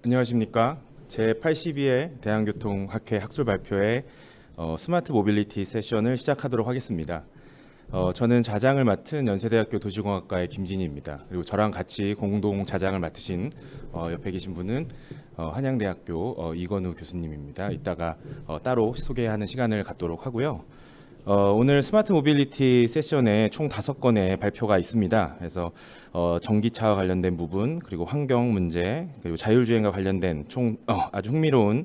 안녕하십니까. 제82회 대한교통학회 학술 발표회 스마트 모빌리티 세션을 시작하도록 하겠습니다. 저는 자장을 맡은 연세대학교 도시공학과의 김진희입니다. 그리고 저랑 같이 공동 자장을 맡으신 옆에 계신 분은 한양대학교 이건우 교수님입니다. 이따가 따로 소개하는 시간을 갖도록 하고요. 오늘 스마트 모빌리티 세션에 총 5건의 발표가 있습니다. 그래서 전기차와 관련된 부분, 그리고 환경 문제, 그리고 자율주행과 관련된 총 아주 흥미로운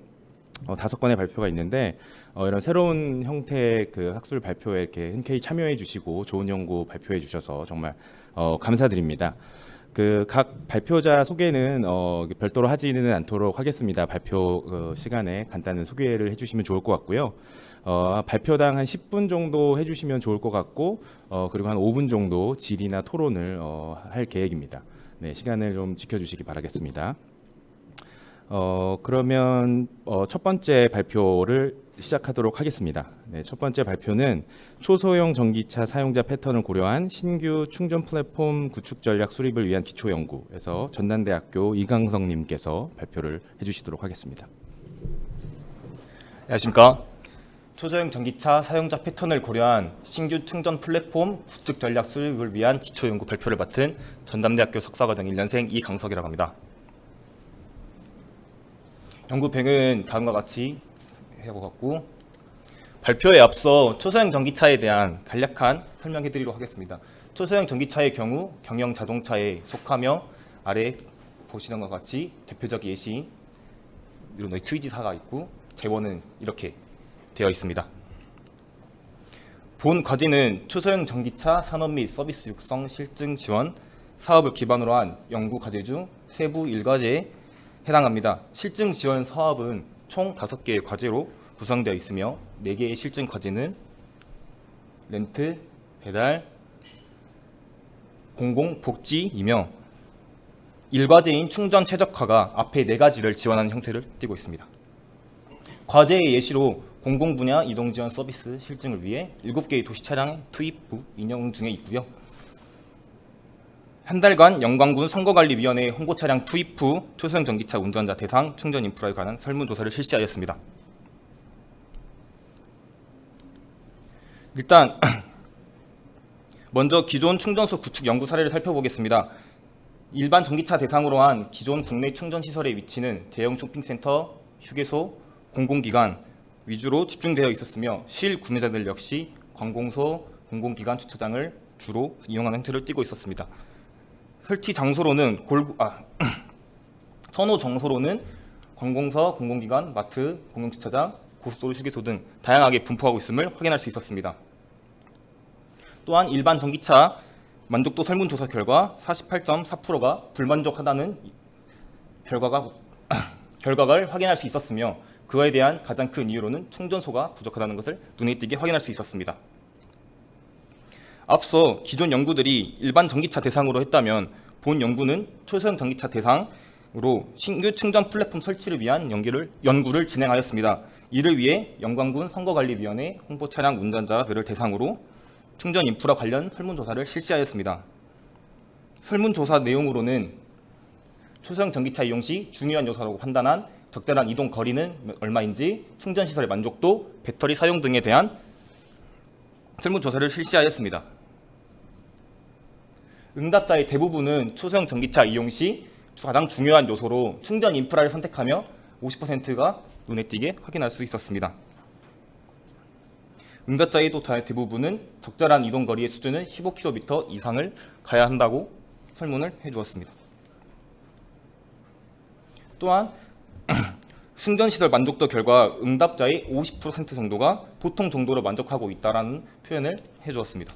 5건의 발표가 있는데 이런 새로운 형태의 그 학술 발표에 이렇게 흔쾌히 참여해 주시고 좋은 연구 발표해 주셔서 정말 감사드립니다. 그 각 발표자 소개는 별도로 하지는 않도록 하겠습니다. 발표 시간에 간단한 소개를 해주시면 좋을 것 같고요. 발표당 한 10분 정도 해주시면 좋을 것 같고 그리고 한 5분 정도 질의나 토론을 할 계획입니다. 네, 시간을 좀 지켜주시기 바라겠습니다. 그러면 첫 번째 발표를 시작하도록 하겠습니다. 네, 첫 번째 발표는 초소형 전기차 사용자 패턴을 고려한 신규 충전 플랫폼 구축 전략 수립을 위한 기초 연구에서 전남대학교 이강성님께서 발표를 해주시도록 하겠습니다. 안녕하십니까. 초소형 전기차 사용자 패턴을 고려한 신규 충전 플랫폼 구축 전략 수립을 위한 기초 연구 발표를 맡은 전남대학교 석사과정 1년생 이강석이라고 합니다. 연구 배경은 다음과 같이 해보고 같고, 발표에 앞서 초소형 전기차에 대한 간략한 설명해드리도록 하겠습니다. 초소형 전기차의 경우 경영 자동차에 속하며 아래 보시는 것과 같이 대표적 예시인 이런 트위지사가 있고 재원은 이렇게 되어 있습니다. 본 과제는 초소형 전기차 산업 및 서비스 육성 실증 지원 사업을 기반으로 한 연구 과제 중 세부 1과제에 해당합니다. 실증 지원 사업은 총 5개의 과제로 구성되어 있으며 4개의 실증 과제는 렌트, 배달, 공공, 복지이며 1과제인 충전 최적화가 앞에 4가지를 지원하는 형태를 띠고 있습니다. 과제의 예시로 공공 분야 이동 지원 서비스 실증을 위해 7개의 도시 차량 투입 후 운영 중에 있고요. 한 달간 영광군 선거관리위원회 홍보 차량 투입 후 초소형 전기차 운전자 대상 충전 인프라에 관한 설문조사를 실시하였습니다. 일단 먼저 기존 충전소 구축 연구 사례를 살펴보겠습니다. 일반 전기차 대상으로 한 기존 국내 충전시설의 위치는 대형 쇼핑센터, 휴게소, 공공기관 위주로 집중되어 있었으며 실 구매자들 역시 관공서, 공공기관 주차장을 주로 이용하는 형태를 띠고 있었습니다. 설치 장소로는 선호 정소로는 관공서, 공공기관, 마트, 공용주차장, 고속도로 휴게소 등 다양하게 분포하고 있음을 확인할 수 있었습니다. 또한 일반 전기차 만족도 설문조사 결과 48.4%가 불만족하다는 결과를 확인할 수 있었으며 그에 대한 가장 큰 이유로는 충전소가 부족하다는 것을 눈에 띄게 확인할 수 있었습니다. 앞서 기존 연구들이 일반 전기차 대상으로 했다면 본 연구는 초소형 전기차 대상으로 신규 충전 플랫폼 설치를 위한 연구를 진행하였습니다. 이를 위해 영광군 선거관리위원회 홍보 차량 운전자들을 대상으로 충전 인프라 관련 설문조사를 실시하였습니다. 설문조사 내용으로는 초소형 전기차 이용 시 중요한 요소라고 판단한 적절한 이동 거리는 얼마인지, 충전시설의 만족도, 배터리 사용 등에 대한 설문조사를 실시하였습니다. 응답자의 대부분은 초소형 전기차 이용 시 가장 중요한 요소로 충전 인프라를 선택하며 50%가 눈에 띄게 확인할 수 있었습니다. 응답자의 또 대부분은 적절한 이동 거리의 수준은 15km 이상을 가야 한다고 설문을 해주었습니다. 또한 충전시설 만족도 결과 응답자의 50% 정도가 보통 정도로 만족하고 있다는 표현을 해주었습니다.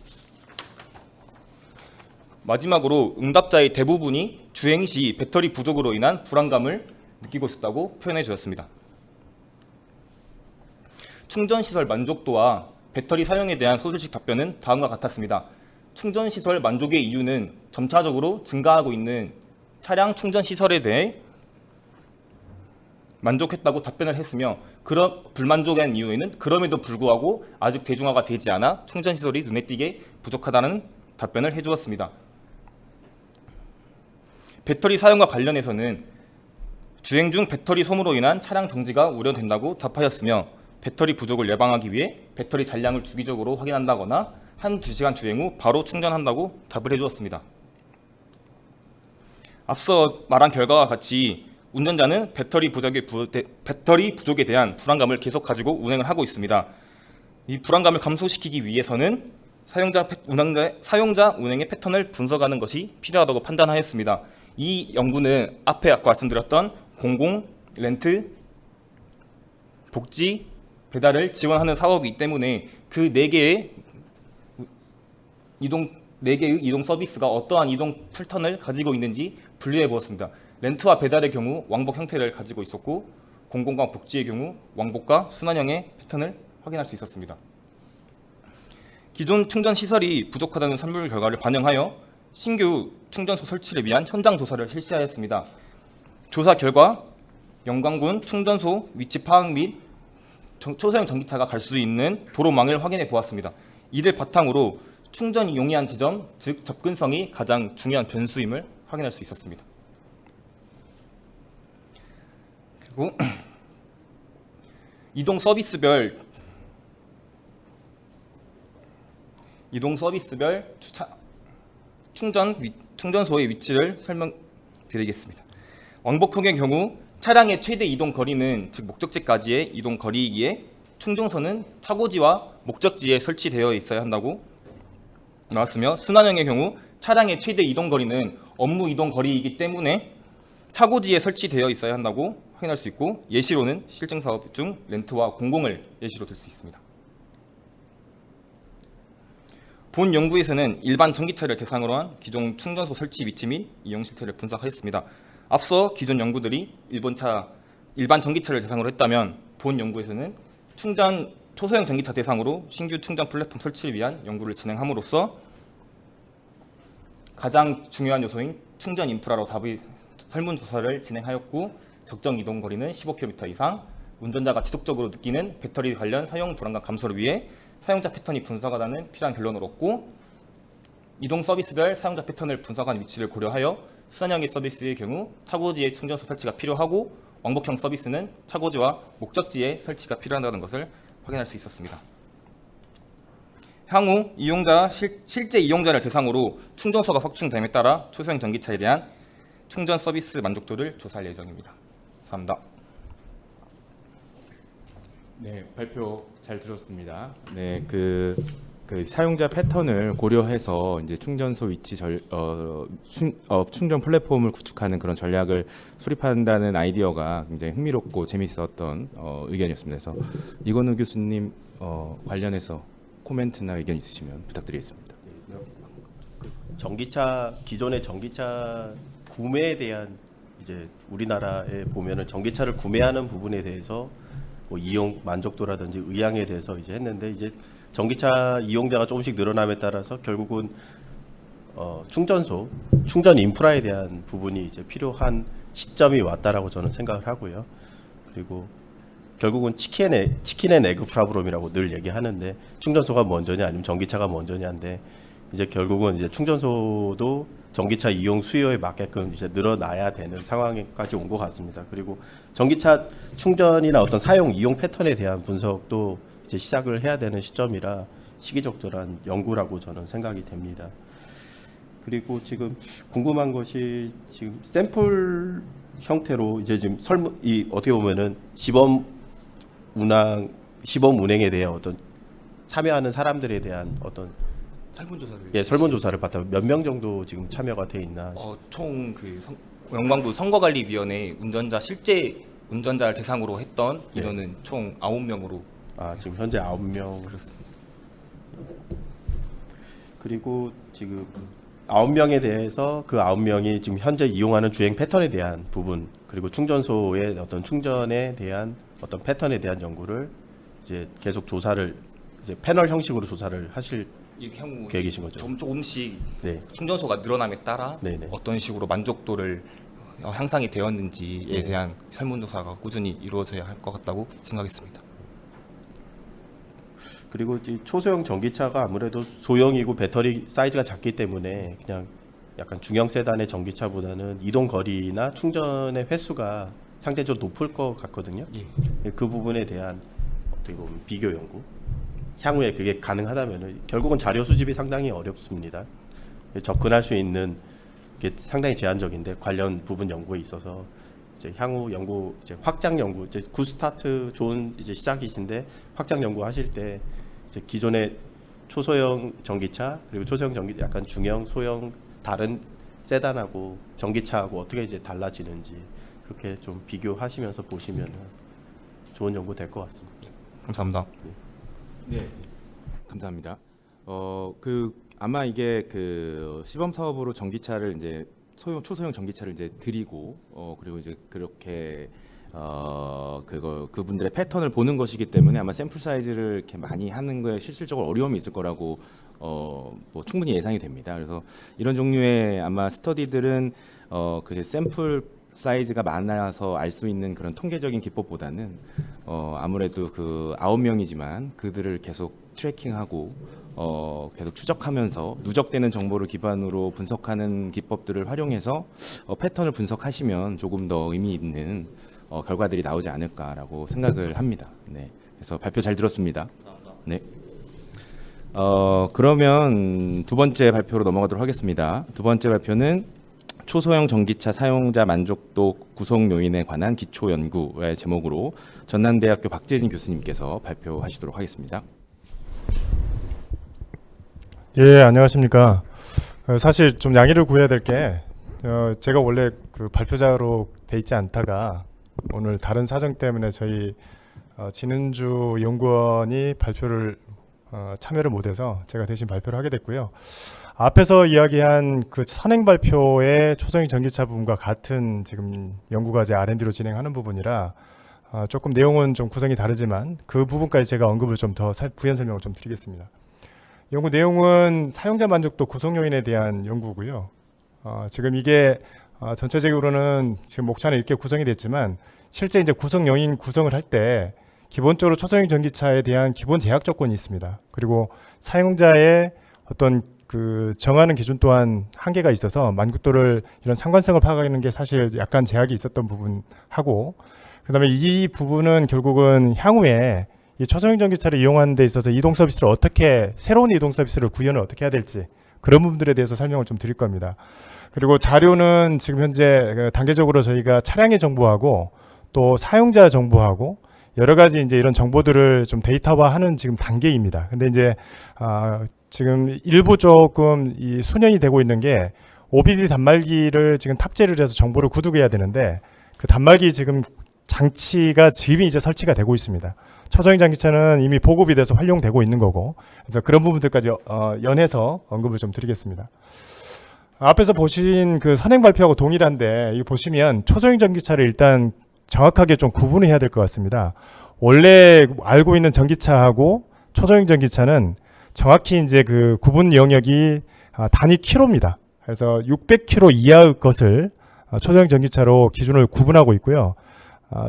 마지막으로 응답자의 대부분이 주행 시 배터리 부족으로 인한 불안감을 느끼고 있었다고 표현해 주었습니다. 충전시설 만족도와 배터리 사용에 대한 소술식 답변은 다음과 같았습니다. 충전시설 만족의 이유는 점차적으로 증가하고 있는 차량 충전시설에 대해 만족했다고 답변을 했으며 그런 불만족한 이유에는 그럼에도 불구하고 아직 대중화가 되지 않아 충전시설이 눈에 띄게 부족하다는 답변을 해주었습니다. 배터리 사용과 관련해서는 주행 중 배터리 소모로 인한 차량 정지가 우려된다고 답하였으며 배터리 부족을 예방하기 위해 배터리 잔량을 주기적으로 확인한다거나 한 2시간 주행 후 바로 충전한다고 답을 해주었습니다. 앞서 말한 결과와 같이 운전자는 배터리 부족에 대한 불안감을 계속 가지고 운행을 하고 있습니다. 이 불안감을 감소시키기 위해서는 사용자 운행의 패턴을 분석하는 것이 필요하다고 판단하였습니다. 이 연구는 앞에 아까 말씀드렸던 공공, 렌트, 복지, 배달을 지원하는 사업이기 때문에 그 4개의 이동 서비스가 어떠한 이동 패턴을 가지고 있는지 분류해 보았습니다. 렌트와 배달의 경우 왕복 형태를 가지고 있었고, 공공과 복지의 경우 왕복과 순환형의 패턴을 확인할 수 있었습니다. 기존 충전 시설이 부족하다는 선물 결과를 반영하여 신규 충전소 설치를 위한 현장 조사를 실시하였습니다. 조사 결과 영광군 충전소 위치 파악 및 초소형 전기차가 갈 수 있는 도로망을 확인해 보았습니다. 이를 바탕으로 충전이 용이한 지점, 즉 접근성이 가장 중요한 변수임을 확인할 수 있었습니다. 그리고 이동 서비스별 충전소의 위치를 설명드리겠습니다. 왕복형의 경우 차량의 최대 이동 거리는 즉 목적지까지의 이동 거리이기에 충전소는 차고지와 목적지에 설치되어 있어야 한다고 나왔으며, 순환형의 경우 차량의 최대 이동 거리는 업무 이동 거리이기 때문에 차고지에 설치되어 있어야 한다고 확인할 수 있고, 예시로는 실증 사업 중 렌트와 공공을 예시로 들 수 있습니다. 본 연구에서는 일반 전기차를 대상으로 한 기존 충전소 설치 위치 및 이용 실태를 분석하였습니다. 앞서 기존 연구들이 일반 전기차를 대상으로 했다면, 본 연구에서는 초소형 전기차 대상으로 신규 충전 플랫폼 설치를 위한 연구를 진행함으로써 가장 중요한 요소인 충전 인프라로 설문조사를 진행하였고, 적정 이동 거리는 15km 이상, 운전자가 지속적으로 느끼는 배터리 관련 사용 불안감 감소를 위해 사용자 패턴이 분석하다는 필요한 결론을 얻고, 이동 서비스별 사용자 패턴을 분석한 위치를 고려하여 순환형의 서비스의 경우 차고지에 충전소 설치가 필요하고, 왕복형 서비스는 차고지와 목적지에 설치가 필요하다는 것을 확인할 수 있었습니다. 향후 실제 이용자를 대상으로 충전소가 확충됨에 따라 초소형 전기차에 대한 충전 서비스 만족도를 조사할 예정입니다. 감사합니다. 네, 발표 잘 들었습니다. 네, 그 사용자 패턴을 고려해서 이제 충전소 위치 충전 플랫폼을 구축하는 그런 전략을 수립한다는 아이디어가 굉장히 흥미롭고 재미있었던 의견이었습니다. 그래서 이건우 교수님 관련해서 코멘트나 의견 있으시면 부탁드리겠습니다. 기존의 전기차 구매에 대한 이제 우리나라에 보면은 전기차를 구매하는 부분에 대해서 뭐 이용 만족도라든지 의향에 대해서 이제 했는데, 이제 전기차 이용자가 조금씩 늘어남에 따라서 결국은 충전 인프라에 대한 부분이 이제 필요한 시점이 왔다라고 저는 생각을 하고요. 그리고 결국은 치킨 앤 에그 프라브롬이라고 늘 얘기하는데, 충전소가 먼저냐 아니면 전기차가 먼저냐인데, 이제 결국은 이제 충전소도 전기차 이용 수요에 맞게끔 이제 늘어나야 되는 상황까지 온 것 같습니다. 그리고 전기차 충전이나 어떤 사용 이용 패턴에 대한 분석도 이제 시작을 해야 되는 시점이라 시기적절한 연구라고 저는 생각이 됩니다. 그리고 지금 궁금한 것이, 지금 샘플 형태로 이제 지금 어떻게 보면은 시범 운행에 대한 어떤 참여하는 사람들에 대한 어떤 설문조사를 받다 몇 명 정도 지금 참여가 돼 있나? 총 영광부 선거관리위원회 실제 운전자를 대상으로 했던 인원은 총 9명으로. 지금 현재 9명. 그렇습니다. 그리고 지금 9명에 대해서 그 9명이 지금 현재 이용하는 주행 패턴에 대한 부분, 그리고 충전소의 어떤 충전에 대한 어떤 패턴에 대한 연구를 이제 계속 조사를 이제 패널 형식으로 조사를 하실 향후 계획이신 거죠? 조금씩 네. 충전소가 늘어남에 따라 네네. 어떤 식으로 만족도를 향상이 되었는지에 대한 설문조사가 꾸준히 이루어져야 할 것 같다고 생각했습니다. 그리고 이 초소형 전기차가 아무래도 소형이고 배터리 사이즈가 작기 때문에 그냥 약간 중형 세단의 전기차보다는 이동 거리나 충전의 횟수가 상대적으로 높을 것 같거든요. 예. 그 부분에 대한 어떻게 보면 비교 연구, 향후에 그게 가능하다면 결국은 자료 수집이 상당히 어렵습니다. 접근할 수 있는 게 상당히 제한적인데 관련 부분 연구에 있어서 이제 향후 연구, 이제 확장 연구, 이제 굿 스타트 좋은 이제 시작이신데 확장 연구 하실 때 이제 기존의 초소형 전기차 그리고 초소형 전기 약간 중형, 소형 다른 세단하고 전기차하고 어떻게 이제 달라지는지 그렇게 좀 비교하시면서 보시면 좋은 연구 될 것 같습니다. 감사합니다. 네, 감사합니다. 아마 이게 그 시범 사업으로 전기차를 이제 초소형 전기차를 이제 드리고 그리고 이제 그렇게 그분들의 패턴을 보는 것이기 때문에 아마 샘플 사이즈를 이렇게 많이 하는 거에 실질적으로 어려움이 있을 거라고 뭐 충분히 예상이 됩니다. 그래서 이런 종류의 아마 스터디들은 그 샘플 사이즈가 많아서 알 수 있는 그런 통계적인 기법보다는 아무래도 그 9명이지만 그들을 계속 트래킹하고 계속 추적하면서 누적되는 정보를 기반으로 분석하는 기법들을 활용해서 패턴을 분석하시면 조금 더 의미 있는 결과들이 나오지 않을까라고 생각을 합니다. 네, 그래서 발표 잘 들었습니다. 네. 그러면 두 번째 발표로 넘어가도록 하겠습니다. 두 번째 발표는 초소형 전기차 사용자 만족도 구성 요인에 관한 기초 연구의 제목으로 전남대학교 박재진 교수님께서 발표하시도록 하겠습니다. 예, 안녕하십니까. 사실 좀 양해를 구해야 될 게 제가 원래 그 발표자로 돼 있지 않다가 오늘 다른 사정 때문에 저희 진은주 연구원이 발표를 참여를 못해서 제가 대신 발표를 하게 됐고요. 앞에서 이야기한 그 선행 발표의 초소형 전기차 부분과 같은 지금 연구과제 R&D로 진행하는 부분이라 조금 내용은 좀 구성이 다르지만 그 부분까지 제가 언급을 좀 더 부연 설명을 좀 드리겠습니다. 연구 내용은 사용자 만족도 구성 요인에 대한 연구고요. 지금 이게 전체적으로는 지금 목차는 이렇게 구성이 됐지만 실제 이제 구성 요인 구성을 할 때 기본적으로 초소형 전기차에 대한 기본 제약 조건이 있습니다. 그리고 사용자의 어떤 그 정하는 기준 또한 한계가 있어서 만족도를 이런 상관성을 파악하는 게 사실 약간 제약이 있었던 부분하고 그다음에 이 부분은 결국은 향후에 이 초소형 전기차를 이용하는 데 있어서 이동 서비스를 어떻게 새로운 이동 서비스를 구현을 어떻게 해야 될지 그런 부분들에 대해서 설명을 좀 드릴 겁니다. 그리고 자료는 지금 현재 단계적으로 저희가 차량의 정보하고 또 사용자 정보하고 여러 가지 이제 이런 정보들을 좀 데이터화하는 지금 단계입니다. 근데 이제 지금 일부 조금 이 수년이 되고 있는 게 OBD 단말기를 지금 탑재를 해서 정보를 구독해야 되는데 그 단말기 지금 장치가 지금 이제 설치가 되고 있습니다. 초소형 전기차는 이미 보급이 돼서 활용되고 있는 거고 그래서 그런 부분들까지 연해서 언급을 좀 드리겠습니다. 앞에서 보신 그 선행 발표하고 동일한데 이거 보시면 초소형 전기차를 일단 정확하게 좀 구분을 해야 될 것 같습니다. 원래 알고 있는 전기차하고 초소형 전기차는 정확히 이제 그 구분 영역이 단위 킬로입니다. 그래서 600km 이하의 것을 초소형 전기차로 기준을 구분하고 있고요.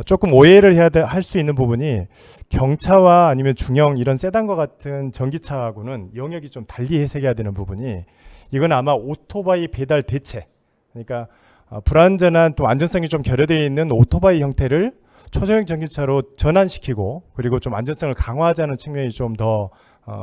조금 오해를 해야 할 수 있는 부분이 경차와 아니면 중형 이런 세단과 같은 전기차하고는 영역이 좀 달리 해석해야 되는 부분이 이건 아마 오토바이 배달 대체 그러니까 불안전한 또 안전성이 좀 결여되어 있는 오토바이 형태를 초소형 전기차로 전환시키고 그리고 좀 안전성을 강화하자는 측면이 좀 더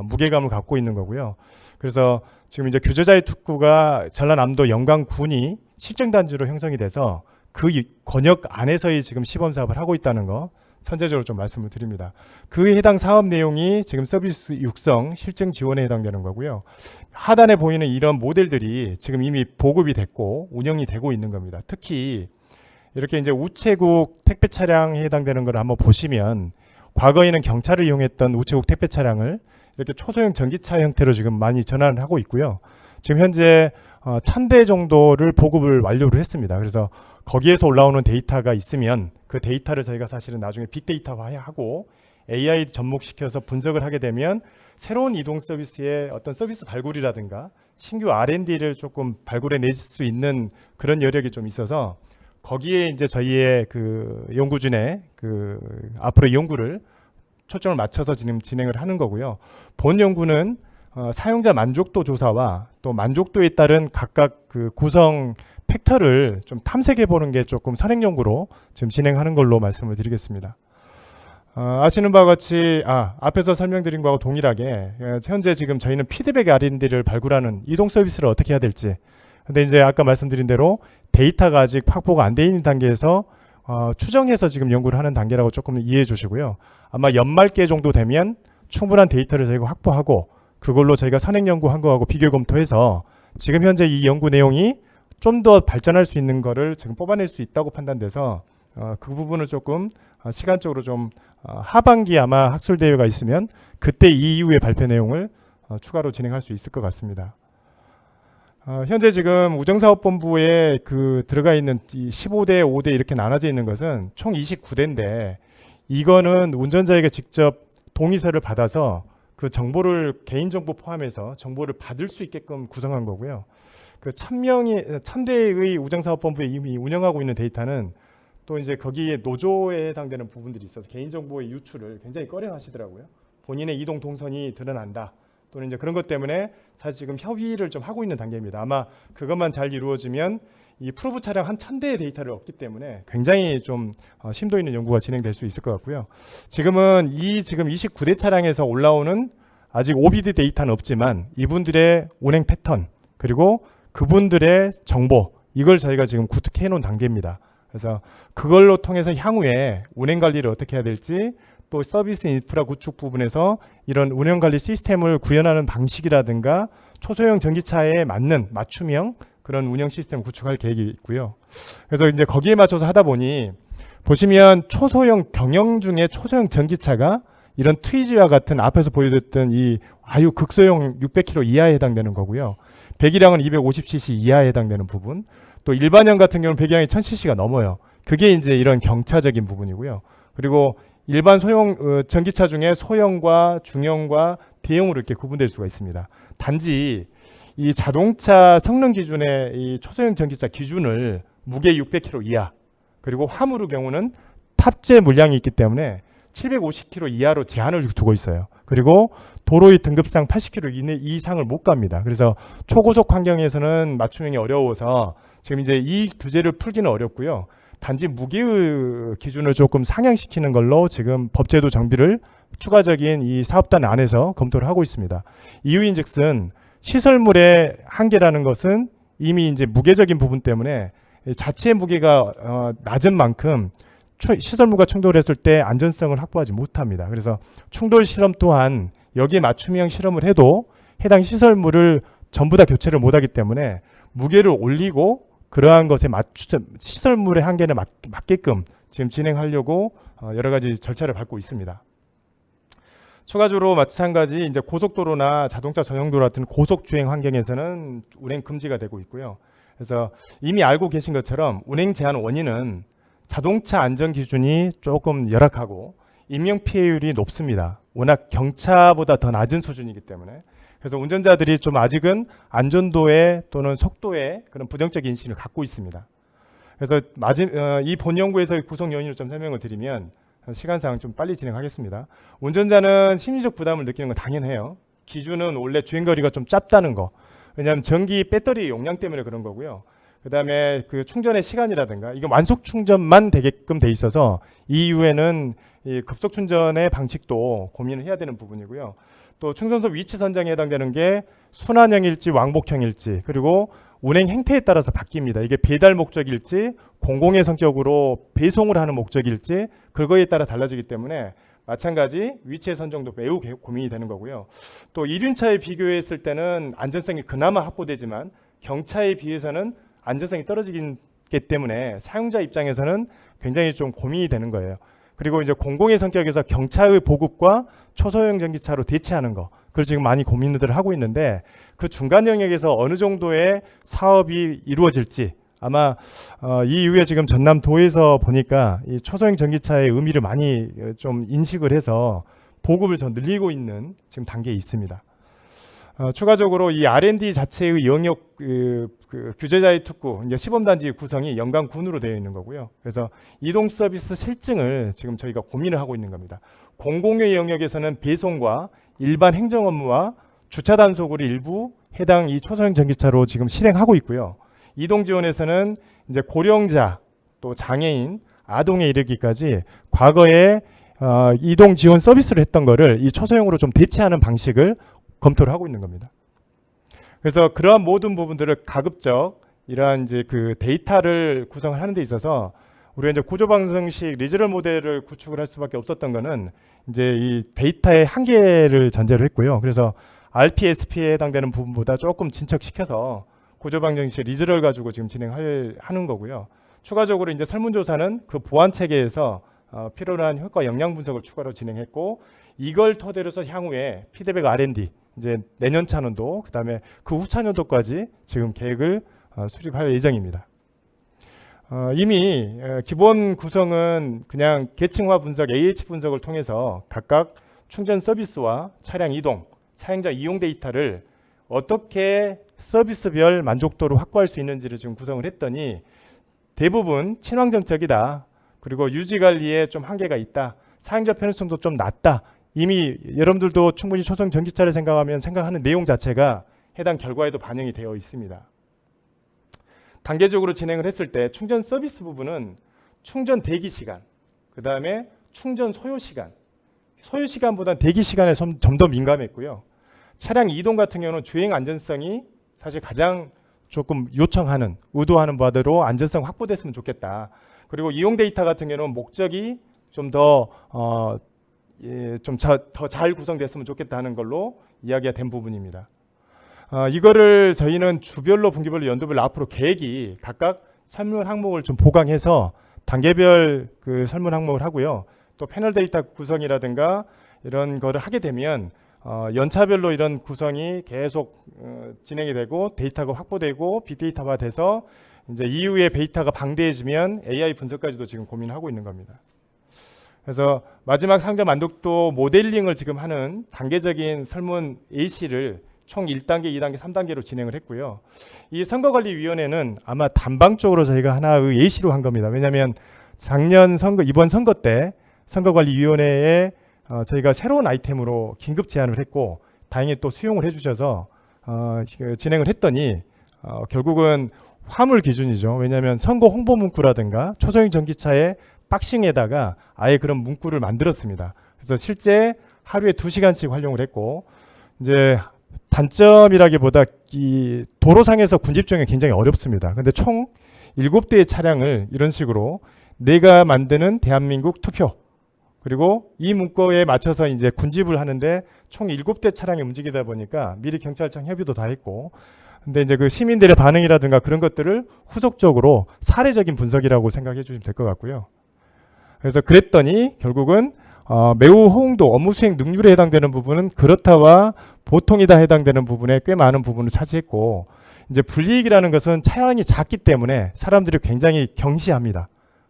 무게감을 갖고 있는 거고요. 그래서 지금 이제 규제자의 특구가 전라남도 영광군이 실증 단지로 형성이 돼서 그 권역 안에서의 지금 시범 사업을 하고 있다는 거 선제적으로 좀 말씀을 드립니다. 그 해당 사업 내용이 지금 서비스 육성 실증 지원에 해당되는 거고요. 하단에 보이는 이런 모델들이 지금 이미 보급이 됐고 운영이 되고 있는 겁니다. 특히 이렇게 이제 우체국 택배 차량에 해당되는 걸 한번 보시면 과거에는 경차를 이용했던 우체국 택배 차량을 이렇게 초소형 전기차 형태로 지금 많이 전환을 하고 있고요. 지금 현재 1000대 정도를 보급을 완료를 했습니다. 그래서 거기에서 올라오는 데이터가 있으면 그 데이터를 저희가 사실은 나중에 빅데이터화하고 AI 접목시켜서 분석을 하게 되면 새로운 이동 서비스의 어떤 서비스 발굴이라든가 신규 R&D를 조금 발굴해낼 수 있는 그런 여력이 좀 있어서 거기에 이제 저희의 그 연구진의 그 앞으로 연구를 초점을 맞춰서 지금 진행을 하는 거고요. 본 연구는 사용자 만족도 조사와 또 만족도에 따른 각각 그 구성 팩터를 좀 탐색해 보는 게 조금 선행 연구로 지금 진행하는 걸로 말씀을 드리겠습니다. 아시는 바와 같이 앞에서 설명드린 거하고 동일하게 현재 지금 저희는 피드백 R&D를 발굴하는 이동 서비스를 어떻게 해야 될지, 근데 이제 아까 말씀드린 대로 데이터가 아직 확보가 안 돼 있는 단계에서 추정해서 지금 연구를 하는 단계라고 조금 이해해 주시고요. 아마 연말께 정도 되면 충분한 데이터를 저희가 확보하고 그걸로 저희가 선행 연구한 거하고 비교 검토해서 지금 현재 이 연구 내용이 좀 더 발전할 수 있는 거를 지금 뽑아낼 수 있다고 판단돼서 그 부분을 조금 시간적으로 좀 하반기 아마 학술 대회가 있으면 그때 이후의 발표 내용을 추가로 진행할 수 있을 것 같습니다. 현재 지금 우정사업본부에 들어가 있는 이 15대, 5대 이렇게 나눠져 있는 것은 총 29대인데 이거는 운전자에게 직접 동의서를 받아서 그 정보를 개인정보 포함해서 정보를 받을 수 있게끔 구성한 거고요. 그 1000대의 우정사업본부에 이미 운영하고 있는 데이터는 또 이제 거기에 노조에 해당되는 부분들이 있어서 개인정보의 유출을 굉장히 꺼려하시더라고요. 본인의 이동 동선이 드러난다. 또는 이제 그런 것 때문에 사실 지금 협의를 좀 하고 있는 단계입니다. 아마 그것만 잘 이루어지면 이 프로브 차량 한 1000대의 데이터를 얻기 때문에 굉장히 좀 심도 있는 연구가 진행될 수 있을 것 같고요. 지금은 지금 29대 차량에서 올라오는 아직 오비드 데이터는 없지만 이분들의 운행 패턴 그리고 그분들의 정보 이걸 저희가 지금 구축해 놓은 단계입니다. 그래서 그걸로 통해서 향후에 운행 관리를 어떻게 해야 될지 또 서비스 인프라 구축 부분에서 이런 운영 관리 시스템을 구현하는 방식이라든가 초소형 전기차에 맞는 맞춤형 그런 운영 시스템 구축할 계획이 있고요. 그래서 이제 거기에 맞춰서 하다 보니 보시면 초소형 경영 중에 초소형 전기차가 이런 트위지와 같은 앞에서 보여줬던 이 아유 극소형 600km 이하에 해당되는 거고요. 배기량은 250cc 이하에 해당되는 부분. 또 일반형 같은 경우는 배기량이 1000cc가 넘어요. 그게 이제 이런 경차적인 부분이고요. 그리고 일반 소형 전기차 중에 소형과 중형과 대형으로 이렇게 구분될 수가 있습니다. 단지 이 자동차 성능 기준의 이 초소형 전기차 기준을 무게 600kg 이하 그리고 화물의 경우는 탑재 물량이 있기 때문에 750kg 이하로 제한을 두고 있어요. 그리고 도로의 등급상 80km 이상을 못 갑니다. 그래서 초고속 환경에서는 맞춤형이 어려워서 지금 이제 이 규제를 풀기는 어렵고요. 단지 무게의 기준을 조금 상향시키는 걸로 지금 법제도 정비를 추가적인 이 사업단 안에서 검토를 하고 있습니다. 이유인즉슨 시설물의 한계라는 것은 이미 이제 무게적인 부분 때문에 자체 무게가 낮은 만큼 시설물과 충돌했을 때 안전성을 확보하지 못합니다. 그래서 충돌 실험 또한 여기에 맞춤형 실험을 해도 해당 시설물을 전부 다 교체를 못하기 때문에 무게를 올리고 그러한 것에 시설물의 한계를 맞게끔 지금 진행하려고 여러 가지 절차를 밟고 있습니다. 추가적으로 마찬가지 이제 고속도로나 자동차 전용도로 같은 고속 주행 환경에서는 운행 금지가 되고 있고요. 그래서 이미 알고 계신 것처럼 운행 제한 원인은 자동차 안전 기준이 조금 열악하고 인명 피해율이 높습니다. 워낙 경차보다 더 낮은 수준이기 때문에. 그래서 운전자들이 좀 아직은 안전도에 또는 속도에 그런 부정적 인식을 갖고 있습니다. 그래서 이 본 연구에서의 구성 요인을 좀 설명을 드리면 시간상 좀 빨리 진행하겠습니다. 운전자는 심리적 부담을 느끼는 건 당연해요. 기준은 원래 주행거리가 좀 짧다는 거. 왜냐하면 전기 배터리 용량 때문에 그런 거고요. 그 다음에 그 충전의 시간이라든가 이거 완속 충전만 되게끔 돼 있어서 이후에는 이 급속 충전의 방식도 고민을 해야 되는 부분이고요. 또 충전소 위치 선정에 해당되는 게 순환형일지 왕복형일지 그리고 운행 행태에 따라서 바뀝니다. 이게 배달 목적일지 공공의 성격으로 배송을 하는 목적일지 그거에 따라 달라지기 때문에 마찬가지 위치의 선정도 매우 고민이 되는 거고요. 또 이륜차에 비교했을 때는 안전성이 그나마 확보되지만 경차에 비해서는 안전성이 떨어지기 때문에 사용자 입장에서는 굉장히 좀 고민이 되는 거예요. 그리고 이제 공공의 성격에서 경차의 보급과 초소형 전기차로 대체하는 거 그걸 지금 많이 고민들을 하고 있는데 그 중간 영역에서 어느 정도의 사업이 이루어질지 아마 이후에 지금 전남도에서 보니까 이 초소형 전기차의 의미를 많이 좀 인식을 해서 보급을 좀 늘리고 있는 지금 단계에 있습니다. 추가적으로 이 R&D 자체의 영역 규제자의 특구 이제 시범단지 구성이 연강군으로 되어 있는 거고요. 그래서 이동 서비스 실증을 지금 저희가 고민을 하고 있는 겁니다. 공공의 영역에서는 배송과 일반 행정 업무와 주차 단속을 일부 해당 이 초소형 전기차로 지금 실행하고 있고요. 이동 지원에서는 이제 고령자, 또 장애인, 아동에 이르기까지 과거에 이동 지원 서비스를 했던 거를 이 초소형으로 좀 대체하는 방식을 검토를 하고 있는 겁니다. 그래서 그러한 모든 부분들을 가급적 이러한 이제 그 데이터를 구성을 하는 데 있어서 우리가 이제 구조 방정식 리저널 모델을 구축을 할 수밖에 없었던 거는 이제 이 데이터의 한계를 전제로 했고요. 그래서 RPSP에 해당되는 부분보다 조금 진척시켜서 구조 방정식 리저널 가지고 지금 진행하는 거고요. 추가적으로 이제 설문조사는 그 보안 체계에서 필요한 효과 영향 분석을 추가로 진행했고, 이걸 토대로 해서 향후에 피드백 R&D 이제 내년 차년도 그다음에 그 후 차년도까지 지금 계획을 수립할 예정입니다. 이미 기본 구성은 그냥 계층화 분석, AH 분석을 통해서 각각 충전 서비스와 차량 이동, 사용자 이용 데이터를 어떻게 서비스별 만족도를 확보할 수 있는지를 지금 구성을 했더니 대부분 친환경적이다. 그리고 유지 관리에 좀 한계가 있다. 사용자 편의성도 좀 낮다. 이미 여러분들도 충분히 초소형 전기차를 생각하는 내용 자체가 해당 결과에도 반영이 되어 있습니다. 단계적으로 진행을 했을 때 충전 서비스 부분은 충전 대기 시간, 그 다음에 충전 소요 시간, 소요 시간보다 대기 시간에 좀 더 민감했고요. 차량 이동 같은 경우는 주행 안전성이 사실 가장 조금 요청하는, 의도하는 바대로 안전성 확보됐으면 좋겠다. 그리고 이용 데이터 같은 경우는 목적이 좀 더 잘 구성됐으면 좋겠다는 걸로 이야기가 된 부분입니다. 이거를 저희는 주별로, 분기별로, 연도별로 앞으로 계획이 각각 설문 항목을 좀 보강해서 단계별 그 설문 항목을 하고요. 또 패널 데이터 구성이라든가 이런 거를 하게 되면 연차별로 이런 구성이 계속 진행이 되고 데이터가 확보되고 빅데이터화 돼서 이제 이후에 데이터가 방대해지면 AI 분석까지도 지금 고민하고 있는 겁니다. 그래서 마지막 사용자 만족도 모델링을 지금 하는 단계적인 설문 AC를 총 1단계, 2단계, 3단계로 진행을 했고요. 이 선거관리위원회는 아마 단방적으로 저희가 하나의 AC로 한 겁니다. 왜냐하면 작년 선거, 이번 선거 때 선거관리위원회에 저희가 새로운 아이템으로 긴급 제안을 했고 다행히 또 수용을 해주셔서 진행을 했더니 결국은 화물 기준이죠. 왜냐하면 선거 홍보 문구라든가 초소형 전기차의 박싱에다가 아예 그런 문구를 만들었습니다. 그래서 실제 하루에 2시간씩 활용을 했고, 이제 단점이라기보다 이 도로상에서 군집중이 굉장히 어렵습니다. 근데 총 7대의 차량을 이런 식으로 내가 만드는 대한민국 투표, 그리고 이 문구에 맞춰서 이제 군집을 하는데 총 7대 차량이 움직이다 보니까 미리 경찰청 협의도 다 했고, 근데 이제 그 시민들의 반응이라든가 그런 것들을 후속적으로 사례적인 분석이라고 생각해 주시면 될 것 같고요. 그래서 그랬더니 결국은 매우 호응도, 업무 수행 능률에 해당되는 부분은 그렇다와 보통이다 해당되는 부분에 꽤 많은 부분을 차지했고, 이제 불이익이라는 것은 차량이 작기 때문에 사람들이 굉장히 경시합니다.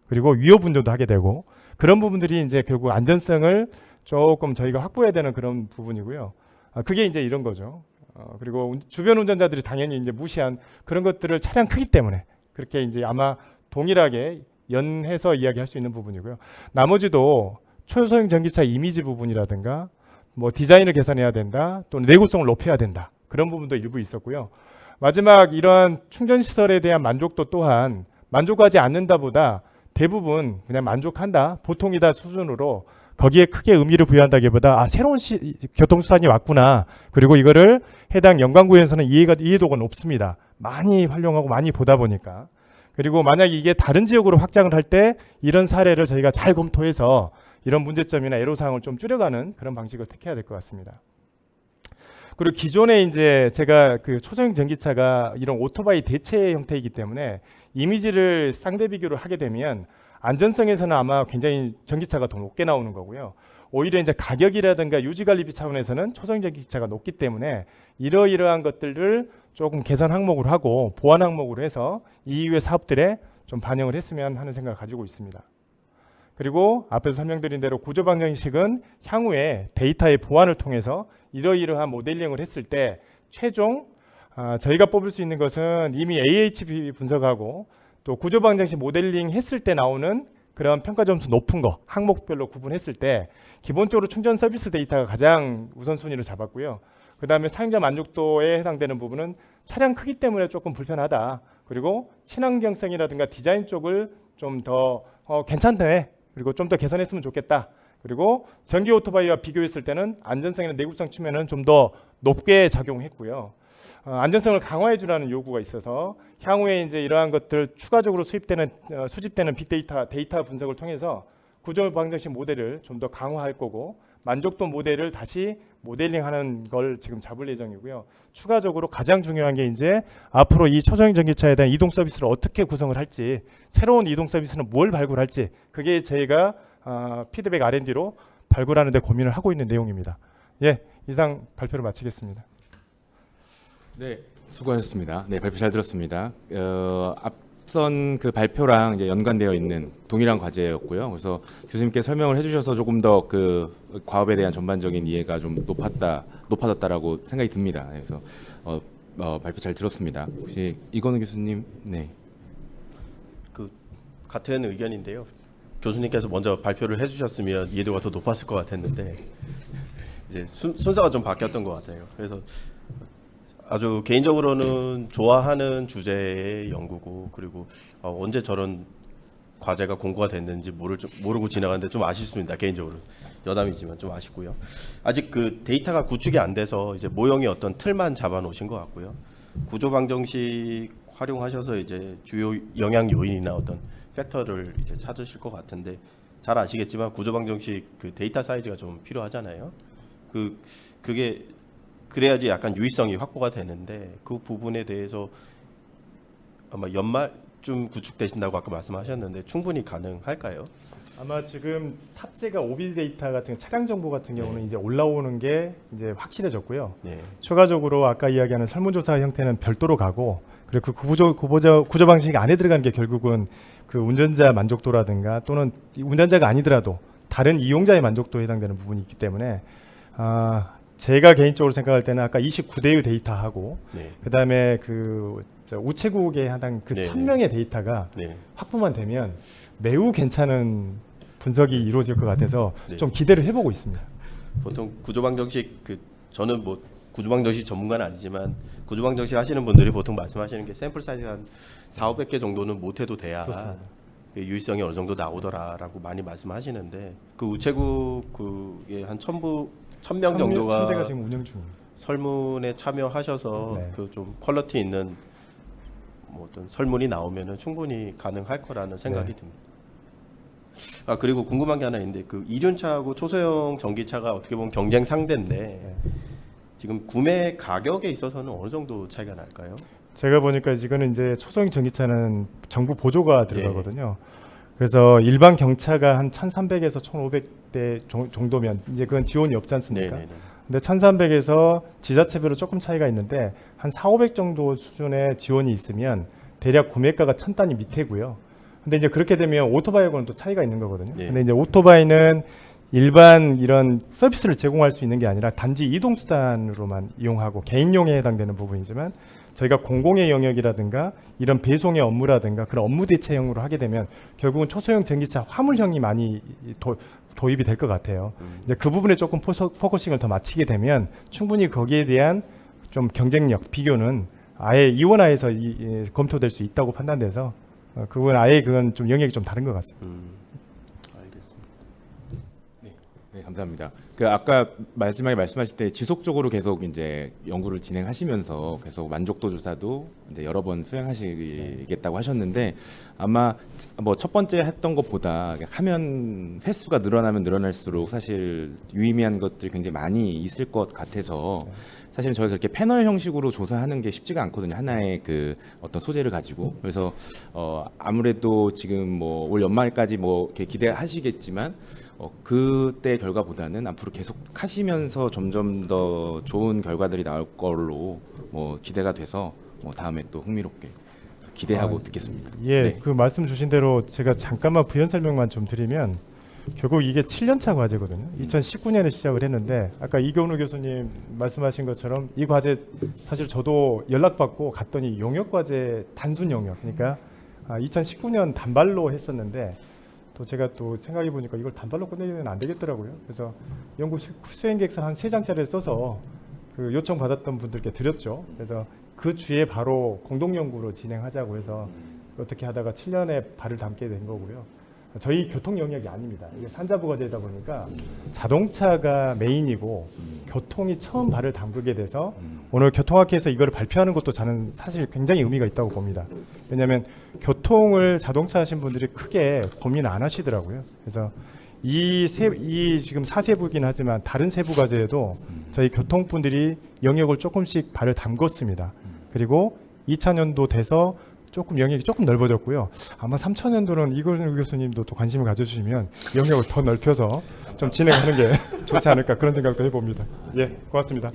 그리고 위협 운전도 하게 되고, 그런 부분들이 이제 결국 안전성을 조금 저희가 확보해야 되는 그런 부분이고요. 그게 이제 이런 거죠. 그리고 주변 운전자들이 당연히 이제 무시한 그런 것들을 차량 크기 때문에 그렇게 이제 아마 동일하게 연해서 이야기할 수 있는 부분이고요. 나머지도 초소형 전기차 이미지 부분이라든가 뭐 디자인을 개선해야 된다, 또는 내구성을 높여야 된다, 그런 부분도 일부 있었고요. 마지막 이러한 충전 시설에 대한 만족도 또한 만족하지 않는다보다 대부분 그냥 만족한다, 보통이다 수준으로 거기에 크게 의미를 부여한다기보다 새로운 교통수단이 왔구나, 그리고 이거를 해당 연관구에서는 이해도가 높습니다. 많이 활용하고 많이 보다 보니까. 그리고 만약 이게 다른 지역으로 확장을 할 때 이런 사례를 저희가 잘 검토해서 이런 문제점이나 애로사항을 좀 줄여가는 그런 방식을 택해야 될 것 같습니다. 그리고 기존에 이제 제가 그 초소형 전기차가 이런 오토바이 대체 형태이기 때문에 이미지를 상대 비교를 하게 되면 안전성에서는 아마 굉장히 전기차가 더 높게 나오는 거고요. 오히려 이제 가격이라든가 유지관리비 차원에서는 초소형 전기차가 높기 때문에 이러이러한 것들을 조금 개선 항목으로 하고 보완 항목으로 해서 이후의 사업들에 좀 반영을 했으면 하는 생각을 가지고 있습니다. 그리고 앞에서 설명드린 대로 구조 방정식은 향후에 데이터의 보완을 통해서 이러이러한 모델링을 했을 때 최종 저희가 뽑을 수 있는 것은 이미 AHB 분석하고 또 구조 방정식 모델링 했을 때 나오는 그런 평가 점수 높은 거 항목별로 구분했을 때 기본적으로 충전 서비스 데이터가 가장 우선순위를 잡았고요. 그 다음에 사용자 만족도에 해당되는 부분은 차량 크기 때문에 조금 불편하다, 그리고 친환경성이라든가 디자인 쪽을 좀 더 괜찮네. 그리고 좀 더 개선했으면 좋겠다. 그리고 전기 오토바이와 비교했을 때는 안전성이나 내구성 측면은 좀 더 높게 작용했고요. 안전성을 강화해 주라는 요구가 있어서 향후에 이제 이러한 것들 추가적으로 수집되는 데이터 분석을 통해서 구조 방정식 모델을 좀 더 강화할 거고 만족도 모델을 다시 모델링하는 걸 지금 잡을 예정이고요. 추가적으로 가장 중요한 게 이제 앞으로 이 초소형 전기차에 대한 이동 서비스를 어떻게 구성을 할지, 새로운 이동 서비스는 뭘 발굴할지, 그게 저희가 피드백 R&D로 발굴하는 데 고민을 하고 있는 내용입니다. 예, 이상 발표를 마치겠습니다. 네, 수고하셨습니다. 네, 발표 잘 들었습니다. 앞선 그 발표랑 이제 연관되어 있는 동일한 과제였고요. 그래서 교수님께 설명을 해주셔서 조금 더 그 과업에 대한 전반적인 이해가 좀 높아졌다라고 생각이 듭니다. 그래서 발표 잘 들었습니다. 혹시 이건우 교수님, 네. 그 같은 의견인데요. 교수님께서 먼저 발표를 해주셨으면 이해도가 더 높았을 것 같았는데 이제 순서가 좀 바뀌었던 것 같아요. 그래서 아주 개인적으로는 좋아하는 주제의 연구고 그리고 언제 저런 과제가 공고가 됐는지 모르고 지나갔는데 좀 아쉽습니다. 개인적으로 여담이지만 좀 아쉽고요. 아직 그 데이터가 구축이 안 돼서 이제 모형의 어떤 틀만 잡아 놓으신 것 같고요. 구조 방정식 활용하셔서 이제 주요 영향 요인이나 어떤 팩터를 이제 찾으실 것 같은데 잘 아시겠지만 구조 방정식 그 데이터 사이즈가 좀 필요하잖아요. 그게 그래야지 약간 유의성이 확보가 되는데 그 부분에 대해서 아마 연말쯤 구축되신다고 아까 말씀하셨는데 충분히 가능할까요? 아마 지금 탑재가 오비 데이터 같은 차량 정보 같은 경우는 이제 올라오는 게 이제 확실해졌고요. 네. 추가적으로 아까 이야기하는 설문조사 형태는 별도로 가고 그리고 그 구조 방식 안에 들어가는 게 결국은 그 운전자 만족도라든가 또는 운전자가 아니더라도 다른 이용자의 만족도에 해당되는 부분이 있기 때문에 제가 개인적으로 생각할 때는 아까 29대의 데이터하고 네. 그다음에 우체국에 해당 그 네, 1000명의 데이터가 네. 확보만 되면 매우 괜찮은 분석이 이루어질 것 같아서 네. 좀 기대를 해보고 있습니다. 보통 구조방정식 저는 뭐 구조방정식 전문가는 아니지만 구조방정식 하시는 분들이 보통 말씀하시는 게 샘플 사이즈가 한 4,500개 정도는 못해도 돼야 그렇습니다. 그 유의성이 어느 정도 나오더라라고 많이 말씀하시는데 그 우체국 그게 한 1,000명 정도가 1000대가 지금 운영 중입니다. 설문에 참여하셔서 네. 그 좀 퀄리티 있는 뭐 어떤 설문이 나오면은 충분히 가능할 거라는 생각이 네. 듭니다. 그리고 궁금한 게 하나 있는데 그 이륜차하고 초소형 전기차가 어떻게 보면 경쟁 상대인데 네. 지금 구매 가격에 있어서는 어느 정도 차이가 날까요? 제가 보니까 이거는 이제 초소형 전기차는 정부 보조가 들어가거든요. 그래서 일반 경차가 한 1,300에서 1,500대 정도면 이제 그건 지원이 없지 않습니까? 네네네. 근데 1,300에서 지자체별로 조금 차이가 있는데 한 4,500 정도 수준의 지원이 있으면 대략 구매가가 1,000단위 밑에고요. 근데 이제 그렇게 되면 오토바이하고는 또 차이가 있는 거거든요. 네. 근데 이제 오토바이는 일반 이런 서비스를 제공할 수 있는 게 아니라 단지 이동 수단으로만 이용하고 개인용에 해당되는 부분이지만 저희가 공공의 영역이라든가 이런 배송의 업무라든가 그런 업무 대체형으로 하게 되면 결국은 초소형 전기차 화물형이 많이 도입이 될 것 같아요. 이제 그 부분에 조금 포커싱을 더 맞추게 되면 충분히 거기에 대한 좀 경쟁력 비교는 아예 이원화해서 검토될 수 있다고 판단돼서 그건 아예 그건 좀 영역이 좀 다른 것 같습니다. 알겠습니다. 네, 감사합니다. 그 아까 마지막에 말씀하실 때 지속적으로 계속 이제 연구를 진행하시면서 계속 만족도 조사도 이제 여러 번 수행하시겠다고 하셨는데 아마 뭐 첫 번째 했던 것보다 화면 횟수가 늘어나면 늘어날수록 사실 유의미한 것들이 굉장히 많이 있을 것 같아서 사실은 저희가 그렇게 패널 형식으로 조사하는 게 쉽지가 않거든요. 하나의 그 어떤 소재를 가지고. 그래서 아무래도 지금 뭐 올 연말까지 뭐 이렇게 기대하시겠지만 그때 결과보다는 앞으로 계속 하시면서 점점 더 좋은 결과들이 나올 걸로 뭐 기대가 돼서 뭐 다음에 또 흥미롭게 기대하고 듣겠습니다. 예, 네. 그 말씀 주신 대로 제가 잠깐만 부연 설명만 좀 드리면 결국 이게 7년차 과제거든요. 2019년에 시작을 했는데 아까 이건우 교수님 말씀하신 것처럼 이 과제 사실 저도 연락받고 갔더니 용역 과제 단순 용역 그러니까 2019년 단발로 했었는데 또 제가 또 생각해 보니까 이걸 단발로 끝내면 안 되겠더라고요. 그래서 연구 수행 계획서 한 3장짜리를 써서 그 요청 받았던 분들께 드렸죠. 그래서 그 주에 바로 공동 연구로 진행하자고 해서 어떻게 하다가 7년에 발을 담게 된 거고요. 저희 교통 영역이 아닙니다. 이게 산자부가제다 보니까 자동차가 메인이고 교통이 처음 발을 담그게 돼서 오늘 교통학회에서 이걸 발표하는 것도 저는 사실 굉장히 의미가 있다고 봅니다. 왜냐하면 교통을 자동차 하신 분들이 크게 고민 안 하시더라고요. 그래서 이 지금 4세부긴 하지만 다른 세부과제에도 저희 교통분들이 영역을 조금씩 발을 담궜습니다. 그리고 2차년도 돼서 조금 영역이 조금 넓어졌고요. 아마 3차년도는 이걸 교수님도 또 관심을 가져주시면 영역을 더 넓혀서 좀 진행하는 게 좋지 않을까 그런 생각도 해봅니다. 예, 고맙습니다.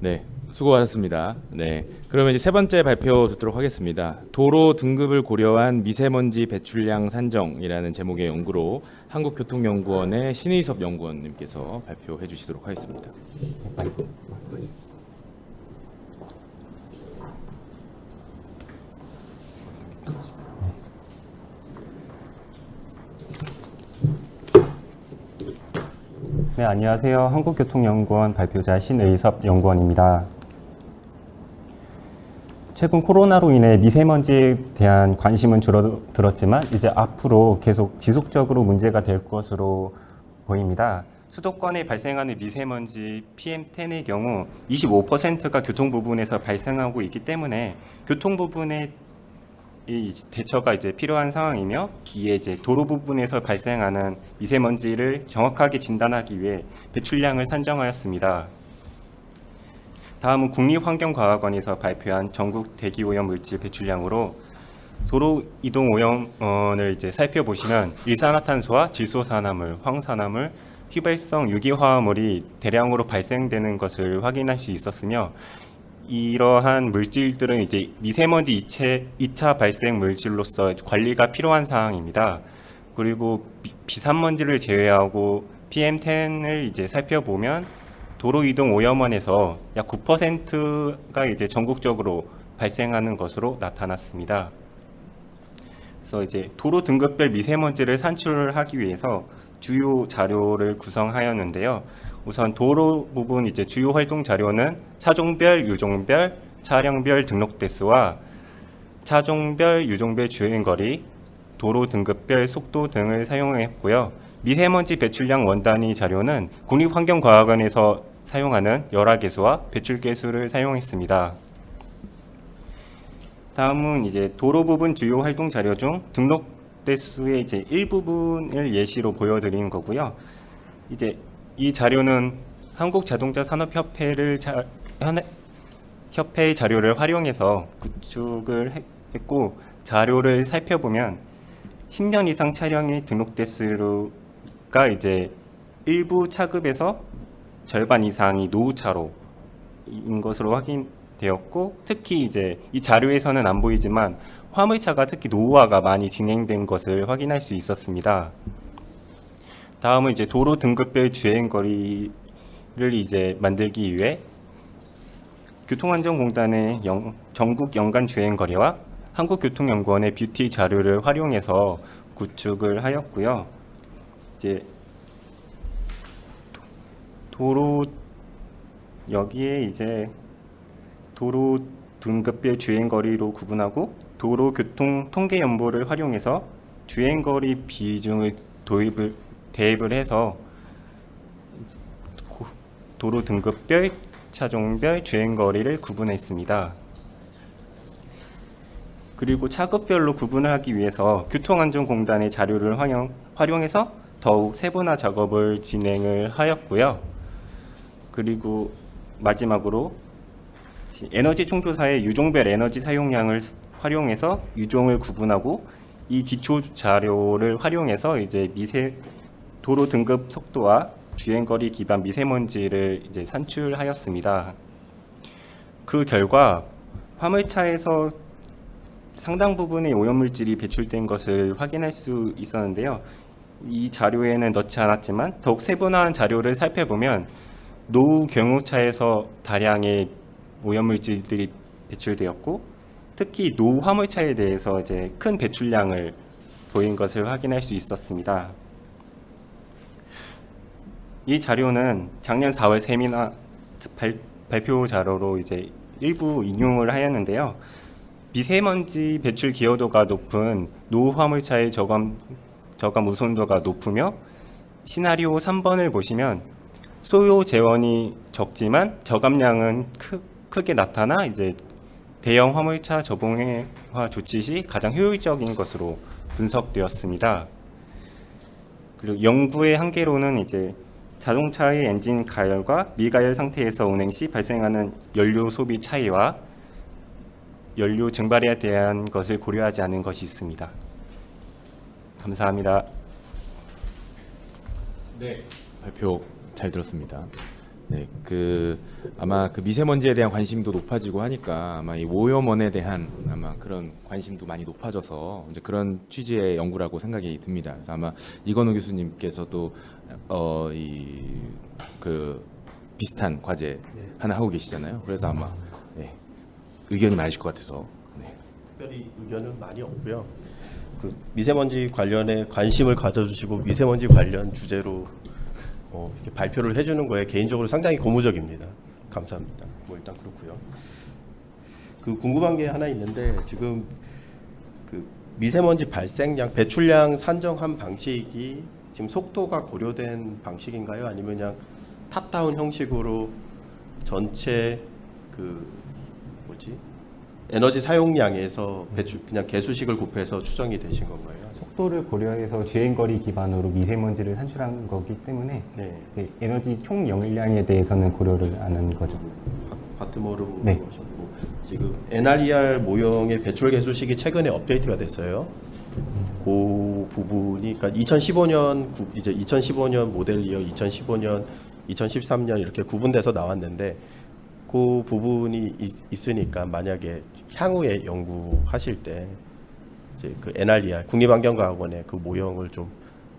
네, 수고하셨습니다. 네, 그러면 이제 세 번째 발표 듣도록 하겠습니다. 도로 등급을 고려한 미세먼지 배출량 산정이라는 제목의 연구로 한국교통연구원의 신의섭 연구원님께서 발표해 주시도록 하겠습니다. 네, 안녕하세요. 한국교통연구원 발표자 신의섭 연구원입니다. 최근 코로나로 인해 미세먼지에 대한 관심은 줄어들었지만 이제 앞으로 계속 지속적으로 문제가 될 것으로 보입니다. 수도권에 발생하는 미세먼지 PM10의 경우 25%가 교통 부분에서 발생하고 있기 때문에 교통 부분의 이 대처가 이제 필요한 상황이며, 이에 이제 도로 부분에서 발생하는 미세먼지를 정확하게 진단하기 위해 배출량을 산정하였습니다. 다음은 국립환경과학원에서 발표한 전국 대기오염 물질 배출량으로 도로 이동 오염을 이제 살펴보시면 일산화탄소와 질소산화물, 황산화물, 휘발성 유기화합물이 대량으로 발생되는 것을 확인할 수 있었으며, 이러한 물질들은 이제 미세먼지 2차 발생 물질로서 관리가 필요한 사항입니다. 그리고 비산먼지를 제외하고 PM10을 이제 살펴보면 도로 이동 오염원에서 약 9%가 이제 전국적으로 발생하는 것으로 나타났습니다. 그래서 이제 도로 등급별 미세먼지를 산출하기 위해서 주요 자료를 구성하였는데요. 우선 도로 부분 이제 주요 활동 자료는 차종별, 유종별, 차량별 등록 대수와 차종별, 유종별 주행거리, 도로 등급별 속도 등을 사용했고요. 미세먼지 배출량 원단위 자료는 국립환경과학원에서 사용하는 열화계수와 배출계수를 사용했습니다. 다음은 이제 도로 부분 주요 활동 자료 중 등록 대수의 이제 일부분을 예시로 보여드리는 거고요. 이제 이 자료는 한국자동차산업협회의 자료를 활용해서 구축을 했고, 자료를 살펴보면 10년 이상 차량의 등록 대수가 이제 일부 차급에서 절반 이상이 노후차로인 것으로 확인되었고, 특히 이제 이 자료에서는 안 보이지만 화물차가 특히 노후화가 많이 진행된 것을 확인할 수 있었습니다. 다음은 이제 도로 등급별 주행거리를 이제 만들기 위해 교통안전공단의 전국 연간 주행거리와 한국교통연구원의 뷰티 자료를 활용해서 구축을 하였고요. 이제 도로 여기에 이제 도로 등급별 주행거리로 구분하고 도로 교통 통계 연보를 활용해서 주행거리 비중을 대입을 해서 도로 등급별, 차종별 주행거리를 구분했습니다. 그리고 차급별로 구분하기 위해서 교통안전공단의 자료를 활용해서 더욱 세분화 작업을 진행을 하였고요. 그리고 마지막으로 에너지 충조사의 유종별 에너지 사용량을 활용해서 유종을 구분하고, 이 기초 자료를 활용해서 이제 도로 등급 속도와 주행거리 기반 미세먼지를 이제 산출하였습니다. 그 결과 화물차에서 상당 부분의 오염물질이 배출된 것을 확인할 수 있었는데요. 이 자료에는 넣지 않았지만 더욱 세분화한 자료를 살펴보면 노후 경유차에서 다량의 오염물질들이 배출되었고, 특히 노후 화물차에 대해서 이제 큰 배출량을 보인 것을 확인할 수 있었습니다. 이 자료는 작년 4월 세미나 발표 자료로 이제 일부 인용을 하였는데요. 미세먼지 배출 기여도가 높은 노후 화물차의 저감 우선도가 높으며 시나리오 3번을 보시면 소요 재원이 적지만 저감량은 크게 나타나 이제 대형 화물차 저봉해화 조치 시 가장 효율적인 것으로 분석되었습니다. 그리고 연구의 한계로는 이제 자동차의 엔진 가열과 미가열 상태에서 운행 시 발생하는 연료 소비 차이와 연료 증발에 대한 것을 고려하지 않은 것이 있습니다. 감사합니다. 네, 발표 잘 들었습니다. 네, 아마 그 미세먼지에 대한 관심도 높아지고 하니까 아마 이 오염원에 대한 아마 그런 관심도 많이 높아져서 이제 그런 취지의 연구라고 생각이 듭니다. 그래서 아마 이건우 교수님께서도 비슷한 과제 하나 하고 계시잖아요. 그래서 아마 네, 의견이 많으실 것 같아서. 네. 특별히 의견은 많이 없고요. 그 미세먼지 관련에 관심을 가져주시고 미세먼지 관련 주제로 이렇게 발표를 해주는 거에 개인적으로 상당히 고무적입니다. 감사합니다. 뭐 일단 그렇고요. 그 궁금한 게 하나 있는데 지금 그 미세먼지 발생량, 배출량 산정한 방식이 지금 속도가 고려된 방식인가요? 아니면 그냥 탑다운 형식으로 전체 에너지 사용량에서 그냥 개수식을 곱해서 추정이 되신 건가요? 속도를 고려해서 주행거리 기반으로 미세먼지를 산출한 거기 때문에 네. 이제 에너지 총 영량에 대해서는 고려를 안 한 거죠. 바트모르 네. 하셨고 지금 NRER 모형의 배출 개수식이 최근에 업데이트가 됐어요. 그 부분이 그러니까 2015년 모델 이어 2015년, 2013년 이렇게 구분돼서 나왔는데 그 부분이 있으니까 만약에 향후에 연구하실 때 이제 그 NRER 국립환경과학원의 그 모형을 좀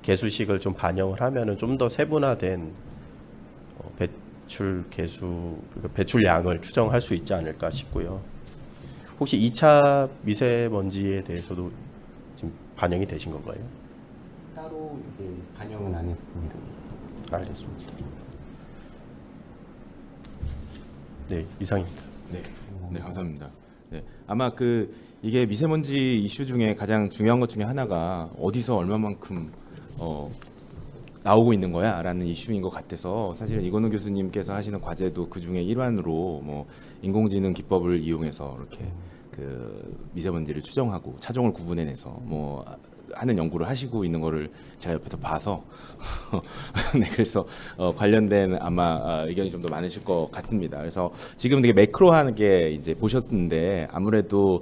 개수식을 좀 반영을 하면은 좀 더 세분화된 배출 개수 배출량을 추정할 수 있지 않을까 싶고요. 혹시 2차 미세먼지에 대해서도 지금 반영이 되신 건가요? 따로 이제 반영은 안 했습니다. 알겠습니다. 네, 이상입니다. 네, 네, 감사합니다. 네, 아마 이게 미세먼지 이슈 중에 가장 중요한 것 중에 하나가 어디서 얼마만큼 나오고 있는 거야라는 이슈인 것 같아서 사실은 이건우 교수님께서 하시는 과제도 그 중에 일환으로 뭐 인공지능 기법을 이용해서 이렇게 미세먼지를 추정하고 차종을 구분해내서 뭐 하는 연구를 하시고 있는 거를 제가 옆에서 봐서 네, 그래서 관련된 아마 의견이 좀 더 많으실 것 같습니다. 그래서 지금 되게 매크로하게 이제 보셨는데 아무래도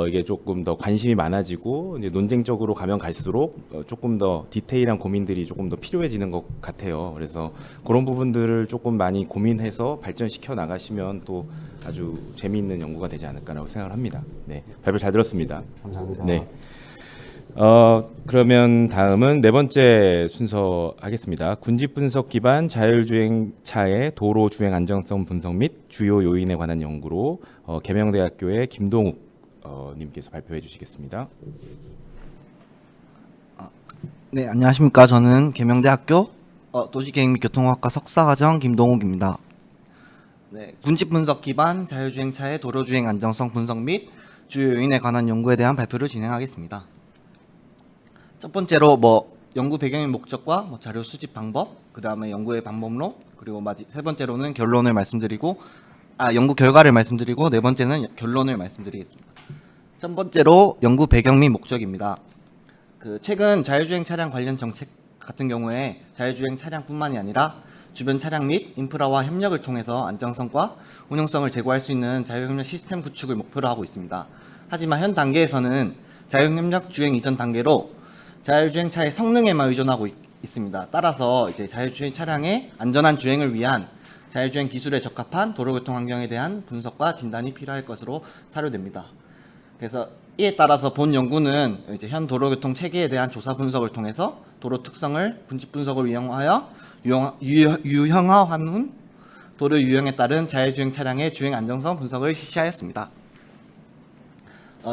이게 조금 더 관심이 많아지고 이제 논쟁적으로 가면 갈수록 조금 더 디테일한 고민들이 조금 더 필요해지는 것 같아요. 그래서 그런 부분들을 조금 많이 고민해서 발전시켜 나가시면 또 아주 재미있는 연구가 되지 않을까라고 생각을 합니다. 네, 발표 잘 들었습니다. 감사합니다. 네. 그러면 다음은 네 번째 순서 하겠습니다. 군집 분석 기반 자율주행차의 도로 주행 안정성 분석 및 주요 요인에 관한 연구로 계명대학교의 김동욱 님께서 발표해 주시겠습니다. 네, 안녕하십니까. 저는 계명대학교 도시계획 및 교통학과 석사과정 김동욱입니다. 네, 군집 분석 기반 자율주행차의 도로주행 안정성 분석 및 주요 요인에 관한 연구에 대한 발표를 진행하겠습니다. 첫 번째로 연구 배경의 목적과 자료 수집 방법, 그 다음에 연구의 방법론, 그리고 세 번째로는 결론을 말씀드리고 연구 결과를 말씀드리고 네 번째는 결론을 말씀드리겠습니다. 첫 번째로 연구 배경 및 목적입니다. 최근 자율주행 차량 관련 정책 같은 경우에 자율주행 차량뿐만이 아니라 주변 차량 및 인프라와 협력을 통해서 안정성과 운용성을 제고할 수 있는 자율협력 시스템 구축을 목표로 하고 있습니다. 하지만 현 단계에서는 자율협력 주행 이전 단계로 자율주행차의 성능에만 의존하고 있습니다. 따라서 이제 자율주행 차량의 안전한 주행을 위한 자율주행 기술에 적합한 도로교통 환경에 대한 분석과 진단이 필요할 것으로 사료됩니다. 그래서 이에 따라서 본 연구는 이제 현 도로교통 체계에 대한 조사 분석을 통해서 도로 특성을 군집 분석을 이용하여 유형화한 후 도로 유형에 따른 자율주행 차량의 주행 안정성 분석을 실시하였습니다.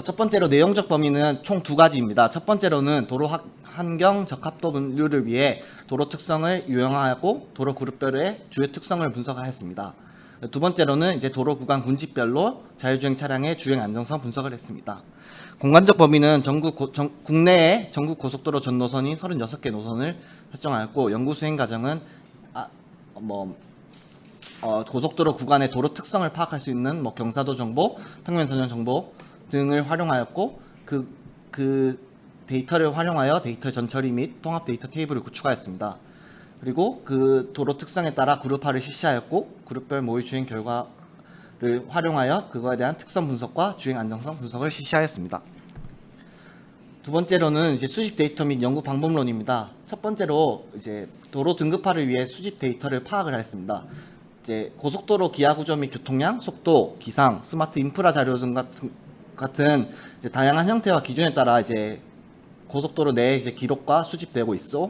첫 번째로 내용적 범위는 총 두 가지입니다. 첫 번째로는 도로 환경 적합도 분류를 위해 도로 특성을 유형화하고 도로 그룹별의 주요 특성을 분석하였습니다. 두 번째로는 이제 도로 구간 군집별로 자율주행 차량의 주행 안정성 분석을 했습니다. 공간적 범위는 국내의 전국 고속도로 전 노선인 36개 노선을 설정하였고, 연구 수행 과정은 고속도로 구간의 도로 특성을 파악할 수 있는 경사도 정보, 평면 선형 정보 등을 활용하였고, 그 데이터를 활용하여 데이터 전처리 및 통합 데이터 테이블을 구축하였습니다. 그리고 그 도로 특성에 따라 그룹화를 실시하였고, 그룹별 모의 주행 결과를 활용하여 그거에 대한 특성 분석과 주행 안정성 분석을 실시하였습니다. 두 번째로는 이제 수집 데이터 및 연구 방법론입니다. 첫 번째로 이제 도로 등급화를 위해 수집 데이터를 파악을 하였습니다. 이제 고속도로 기하 구조 및 교통량, 속도, 기상, 스마트 인프라 자료 등 같은 이제 다양한 형태와 기준에 따라 이제 고속도로 내에 이제 기록과 수집되고 있어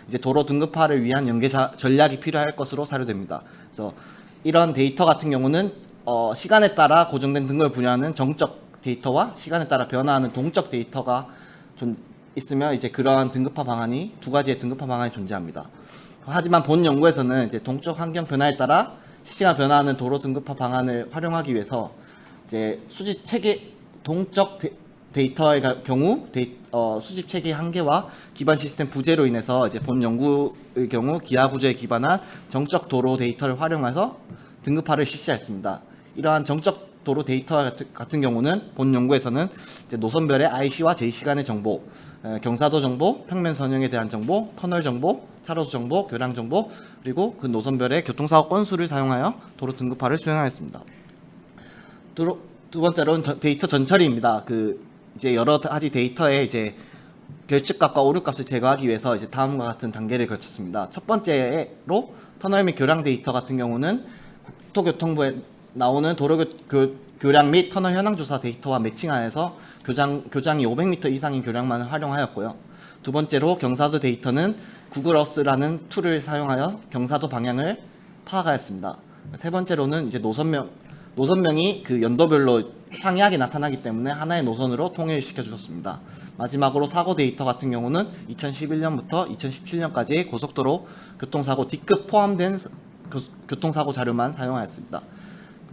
이제 도로 등급화를 위한 연계 전략이 필요할 것으로 사료됩니다. 그래서 이런 데이터 같은 경우는 시간에 따라 고정된 등급을 분류하는 정적 데이터와 시간에 따라 변화하는 동적 데이터가 좀 있으며 이제 그러한 등급화 방안이 두 가지의 등급화 방안이 존재합니다. 하지만 본 연구에서는 이제 동적 환경 변화에 따라 시기가 변화하는 도로 등급화 방안을 활용하기 위해서 이제 수집 체계 동적 데이터의 경우 수집 체계 한계와 기반 시스템 부재로 인해서 이제 본 연구의 경우 기하 구조에 기반한 정적 도로 데이터를 활용해서 등급화를 실시했습니다. 이러한 정적 도로 데이터 같은 경우는 본 연구에서는 이제 노선별의 IC와 J시간의 정보, 경사도 정보, 평면 선형에 대한 정보, 터널 정보, 차로수 정보, 교량 정보, 그리고 그 노선별의 교통사고 건수를 사용하여 도로 등급화를 수행하였습니다. 두 번째로는 데이터 전처리입니다. 이제 여러 가지 데이터의 이제 결측값과 오류값을 제거하기 위해서 이제 다음과 같은 단계를 거쳤습니다. 첫 번째로 터널 및 교량 데이터 같은 경우는 국토교통부에 나오는 도로 교량 및 터널 현황 조사 데이터와 매칭하여서 교장이 500m 이상인 교량만 활용하였고요. 두 번째로 경사도 데이터는 구글 어스라는 툴을 사용하여 경사도 방향을 파악하였습니다. 세 번째로는 이제 노선명이 그 연도별로 상이하게 나타나기 때문에 하나의 노선으로 통일시켜 주셨습니다. 마지막으로 사고 데이터 같은 경우는 2011년부터 2017년까지의 고속도로 교통사고 D급 포함된 교통사고 자료만 사용하였습니다.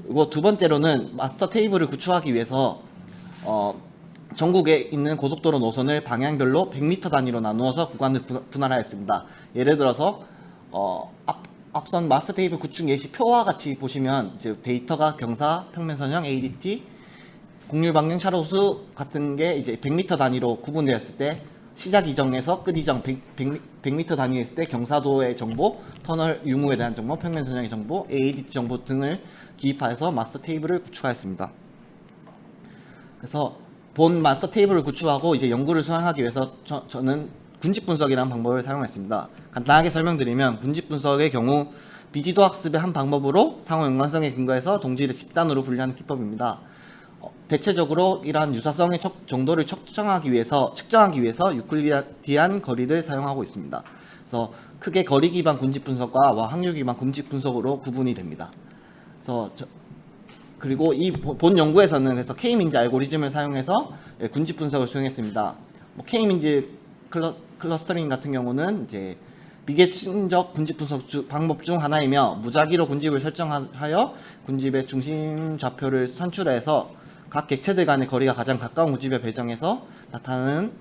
그리고 두 번째로는 마스터 테이블을 구축하기 위해서 전국에 있는 고속도로 노선을 방향별로 100m 단위로 나누어서 구간을 분할하였습니다. 예를 들어서 앞선 마스터 테이블 구축 예시 표와 같이 보시면 이제 데이터가 경사, 평면 선형, ADT, 곡률 방향, 차로수 같은 게 이제 100m 단위로 구분되었을 때 시작 이정에서 끝 이정 100m 단위였을 때 경사도의 정보, 터널 유무에 대한 정보, 평면 선형의 정보, ADT 정보 등을 기입하여서 마스터 테이블을 구축하였습니다. 그래서 본 마스터 테이블을 구축하고 이제 연구를 수행하기 위해서 저는 군집 분석이라는 방법을 사용했습니다. 간단하게 설명드리면 군집 분석의 경우 비지도 학습의 한 방법으로 상호 연관성에 근거해서 동지를 집단으로 분류하는 기법입니다. 대체적으로 이러한 유사성의 정도를 측정하기 위해서 유클리디안 거리를 사용하고 있습니다. 그래서 크게 거리 기반 군집 분석과 확률 기반 군집 분석으로 구분이 됩니다. 그리고 이 본 연구에서는 그래서 K-민지 알고리즘을 사용해서 군집 분석을 수행했습니다. K-민지 클러스터링 같은 경우는 이제 비계층적 군집 분석 방법 중 하나이며 무작위로 군집을 설정하여 군집의 중심 좌표를 산출해서 각 객체들 간의 거리가 가장 가까운 군집에 배정해서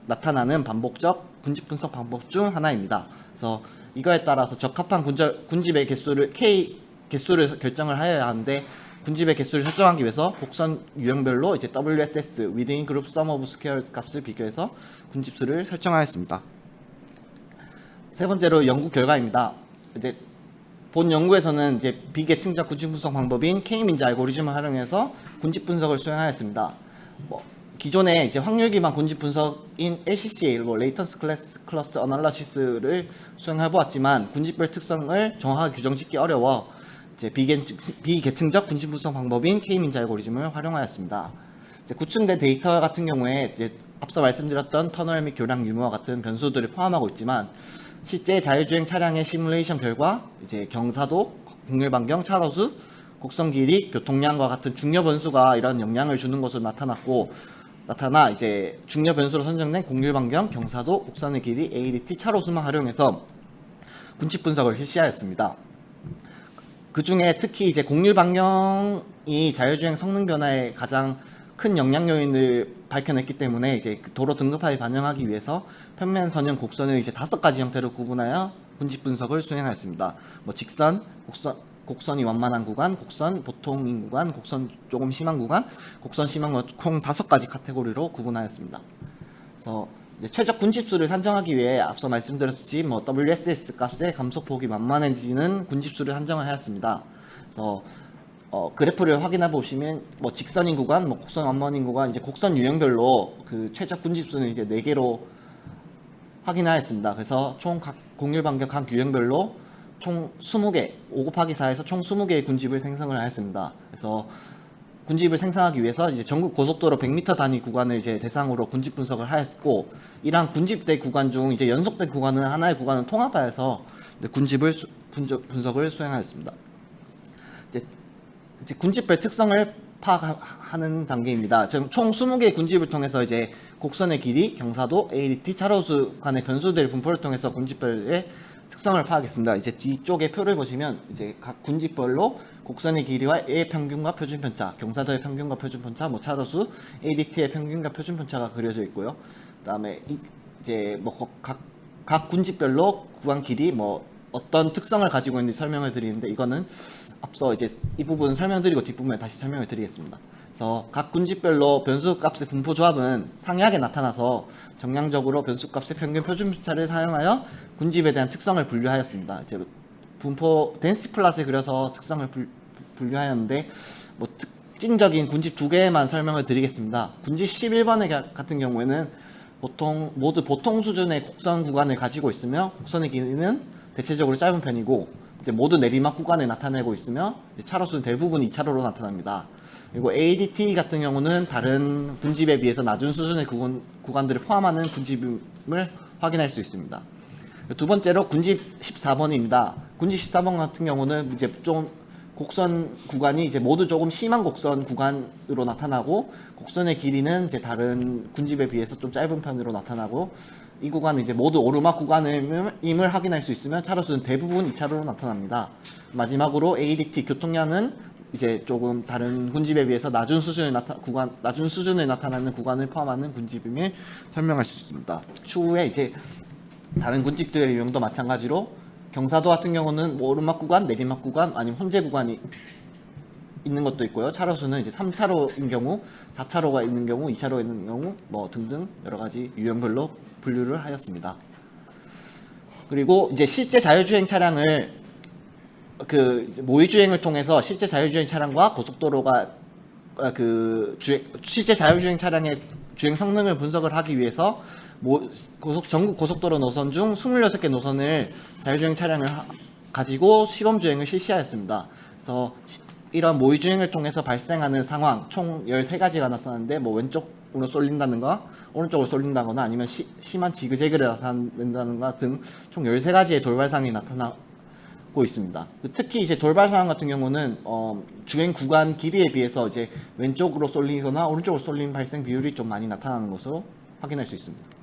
나타나는 반복적 군집 분석 방법 중 하나입니다. 그래서 이거에 따라서 적합한 군집의 개수를 개수를 결정을 하여야 하는데 군집의 개수를 설정하기 위해서 곡선 유형별로 이제 WSS (Within Group Sum of Square) 값을 비교해서 군집수를 설정하였습니다. 세 번째로 연구 결과입니다. 이제 본 연구에서는 이제 비계층적 군집 분석 방법인 K-민지 알고리즘을 활용해서 군집 분석을 수행하였습니다. 기존에 이제 확률 기반 군집 분석인 LCCA (Lattice Cluster Analysis를 수행해 보았지만 군집별 특성을 정확하게 규정짓기 어려워 이제 비계층적 군집 분석 방법인 K-민지 알고리즘을 활용하였습니다. 이제 구축된 데이터 같은 경우에 이제 앞서 말씀드렸던 터널 및 교량 유무와 같은 변수들을 포함하고 있지만 실제 자율주행 차량의 시뮬레이션 결과 이제 경사도, 곡률 반경, 차로수, 곡선 길이, 교통량과 같은 중요 변수가 이런 영향을 주는 것으로 나타나 이제 중요 변수로 선정된 곡률 반경, 경사도, 곡선의 길이, ADT, 차로수만 활용해서 군집 분석을 실시하였습니다. 그 중에 특히 이제 곡률 방향이 자율주행 성능 변화에 가장 큰 영향 요인을 밝혀냈기 때문에 이제 그 도로 등급하에 반영하기 위해서 평면, 선형, 곡선을 이제 5가지 형태로 구분하여 군집 분석을 수행하였습니다. 뭐 직선, 곡선이 완만한 구간, 곡선 보통인 구간, 곡선 조금 심한 구간, 곡선 심한 것 총 5가지 카테고리로 구분하였습니다. 그래서 이제 최적 군집수를 산정하기 위해 앞서 말씀드렸듯이 뭐 WSS 값의 감소폭이 만만해지는 군집수를 산정을 하였습니다. 그래서 그래프를 확인해 보시면 뭐 직선인 구간, 뭐 곡선 완만인 구간, 이제 곡선 유형별로 그 최적 군집수는 이제 4개로 확인하였습니다. 그래서 총 각 곡률 반경 각 유형별로 총 20개, 5 곱하기 4에서 총 20개의 군집을 생성을 하였습니다. 그래서 군집을 생성하기 위해서 이제 전국 고속도로 100m 단위 구간을 이제 대상으로 군집 분석을 하였고, 이러한 군집된 구간 중 이제 연속된 구간은 하나의 구간을 통합하여서 군집을 분석을 수행하였습니다. 이제 군집별 특성을 파악하는 단계입니다. 총 20개의 군집을 통해서 이제 곡선의 길이, 경사도, ADT, 차로수 간의 변수들 분포를 통해서 군집별의 특성을 파악했습니다. 이제 뒤쪽에 표를 보시면 이제 각 군집별로 곡선의 길이와 A의 평균과 표준 편차, 경사도의 평균과 표준 편차, 뭐 차로수, ADT의 평균과 표준 편차가 그려져 있고요. 그다음에 이제 뭐 각 군집별로 구간 길이 뭐 어떤 특성을 가지고 있는지 설명을 드리는데, 이거는 앞서 이제 이 부분은 설명드리고 뒷부분에 다시 설명을 드리겠습니다. 그래서 각 군집별로 변수값의 분포 조합은 상이하게 나타나서 정량적으로 변수값의 평균 표준 편차를 사용하여 군집에 대한 특성을 분류하였습니다. 이제 분포 덴시티 플롯을 그려서 특성을 분류하였는데, 뭐 특징적인 군집 2개만 설명을 드리겠습니다. 군집 11번의 같은 경우에는 모두 보통 수준의 곡선 구간을 가지고 있으며, 곡선의 길이는 대체적으로 짧은 편이고, 이제 모두 내리막 구간을 나타내고 있으며, 이제 차로수는 대부분 2차로로 나타납니다. 그리고 ADT 같은 경우는 다른 군집에 비해서 낮은 수준의 구간들을 포함하는 군집임을 확인할 수 있습니다. 두 번째로 군집 14번입니다. 군집 14번 같은 경우는 이제 좀 곡선 구간이 이제 모두 조금 심한 곡선 구간으로 나타나고, 곡선의 길이는 이제 다른 군집에 비해서 좀 짧은 편으로 나타나고, 이 구간은 이제 모두 오르막 구간임을 확인할 수 있으며, 차로수는 대부분 2차로로 나타납니다. 마지막으로 ADT 교통량은 이제 조금 다른 군집에 비해서 낮은 수준을 나타나는 구간을 포함하는 군집임을 설명할 수 있습니다. 추후에 이제 다른 군집들의 유형도 마찬가지로 경사도 같은 경우는 뭐 오르막 구간, 내리막 구간, 아니면 혼재 구간이 있는 것도 있고요. 차로수는 이제 3차로인 경우, 4차로가 있는 경우, 2차로가 있는 경우 뭐 등등 여러 가지 유형별로 분류를 하였습니다. 그리고 이제 실제 자율주행 차량을 모의 주행을 통해서 실제 자율주행 차량과 고속도로가 실제 자율주행 차량의 주행 성능을 분석을 하기 위해서 전국 고속도로 노선 중 26개 노선을 자율주행 차량을 가지고 시범 주행을 실시하였습니다. 그래서 이런 모의 주행을 통해서 발생하는 상황 총 13가지가 나타나는데, 뭐 왼쪽으로 쏠린다는가, 오른쪽으로 쏠린다거나, 아니면 심한 지그재그를 나타낸다는가 등 총 13가지의 돌발 상황이 나타나고 있습니다. 특히 이제 돌발 상황 같은 경우는 주행 구간 길이에 비해서 이제 왼쪽으로 쏠리거나 오른쪽으로 쏠린 발생 비율이 좀 많이 나타나는 것으로 확인할 수 있습니다.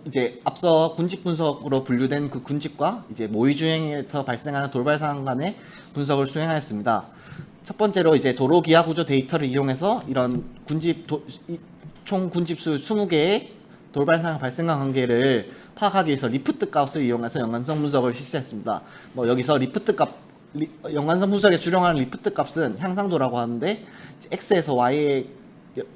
이제 앞서 군집 분석으로 분류된 그 군집과 이제 모의 주행에서 발생하는 돌발 상황 간의 분석을 수행하였습니다. 첫 번째로 이제 도로 기하 구조 데이터를 이용해서 이런 총 군집수 20개의 돌발 상황 발생과 관계를 파악하기 위해서 리프트 값을 이용해서 연관성 분석을 실시했습니다. 뭐 여기서 연관성 분석에 수령하는 리프트 값은 향상도라고 하는데, x에서 y의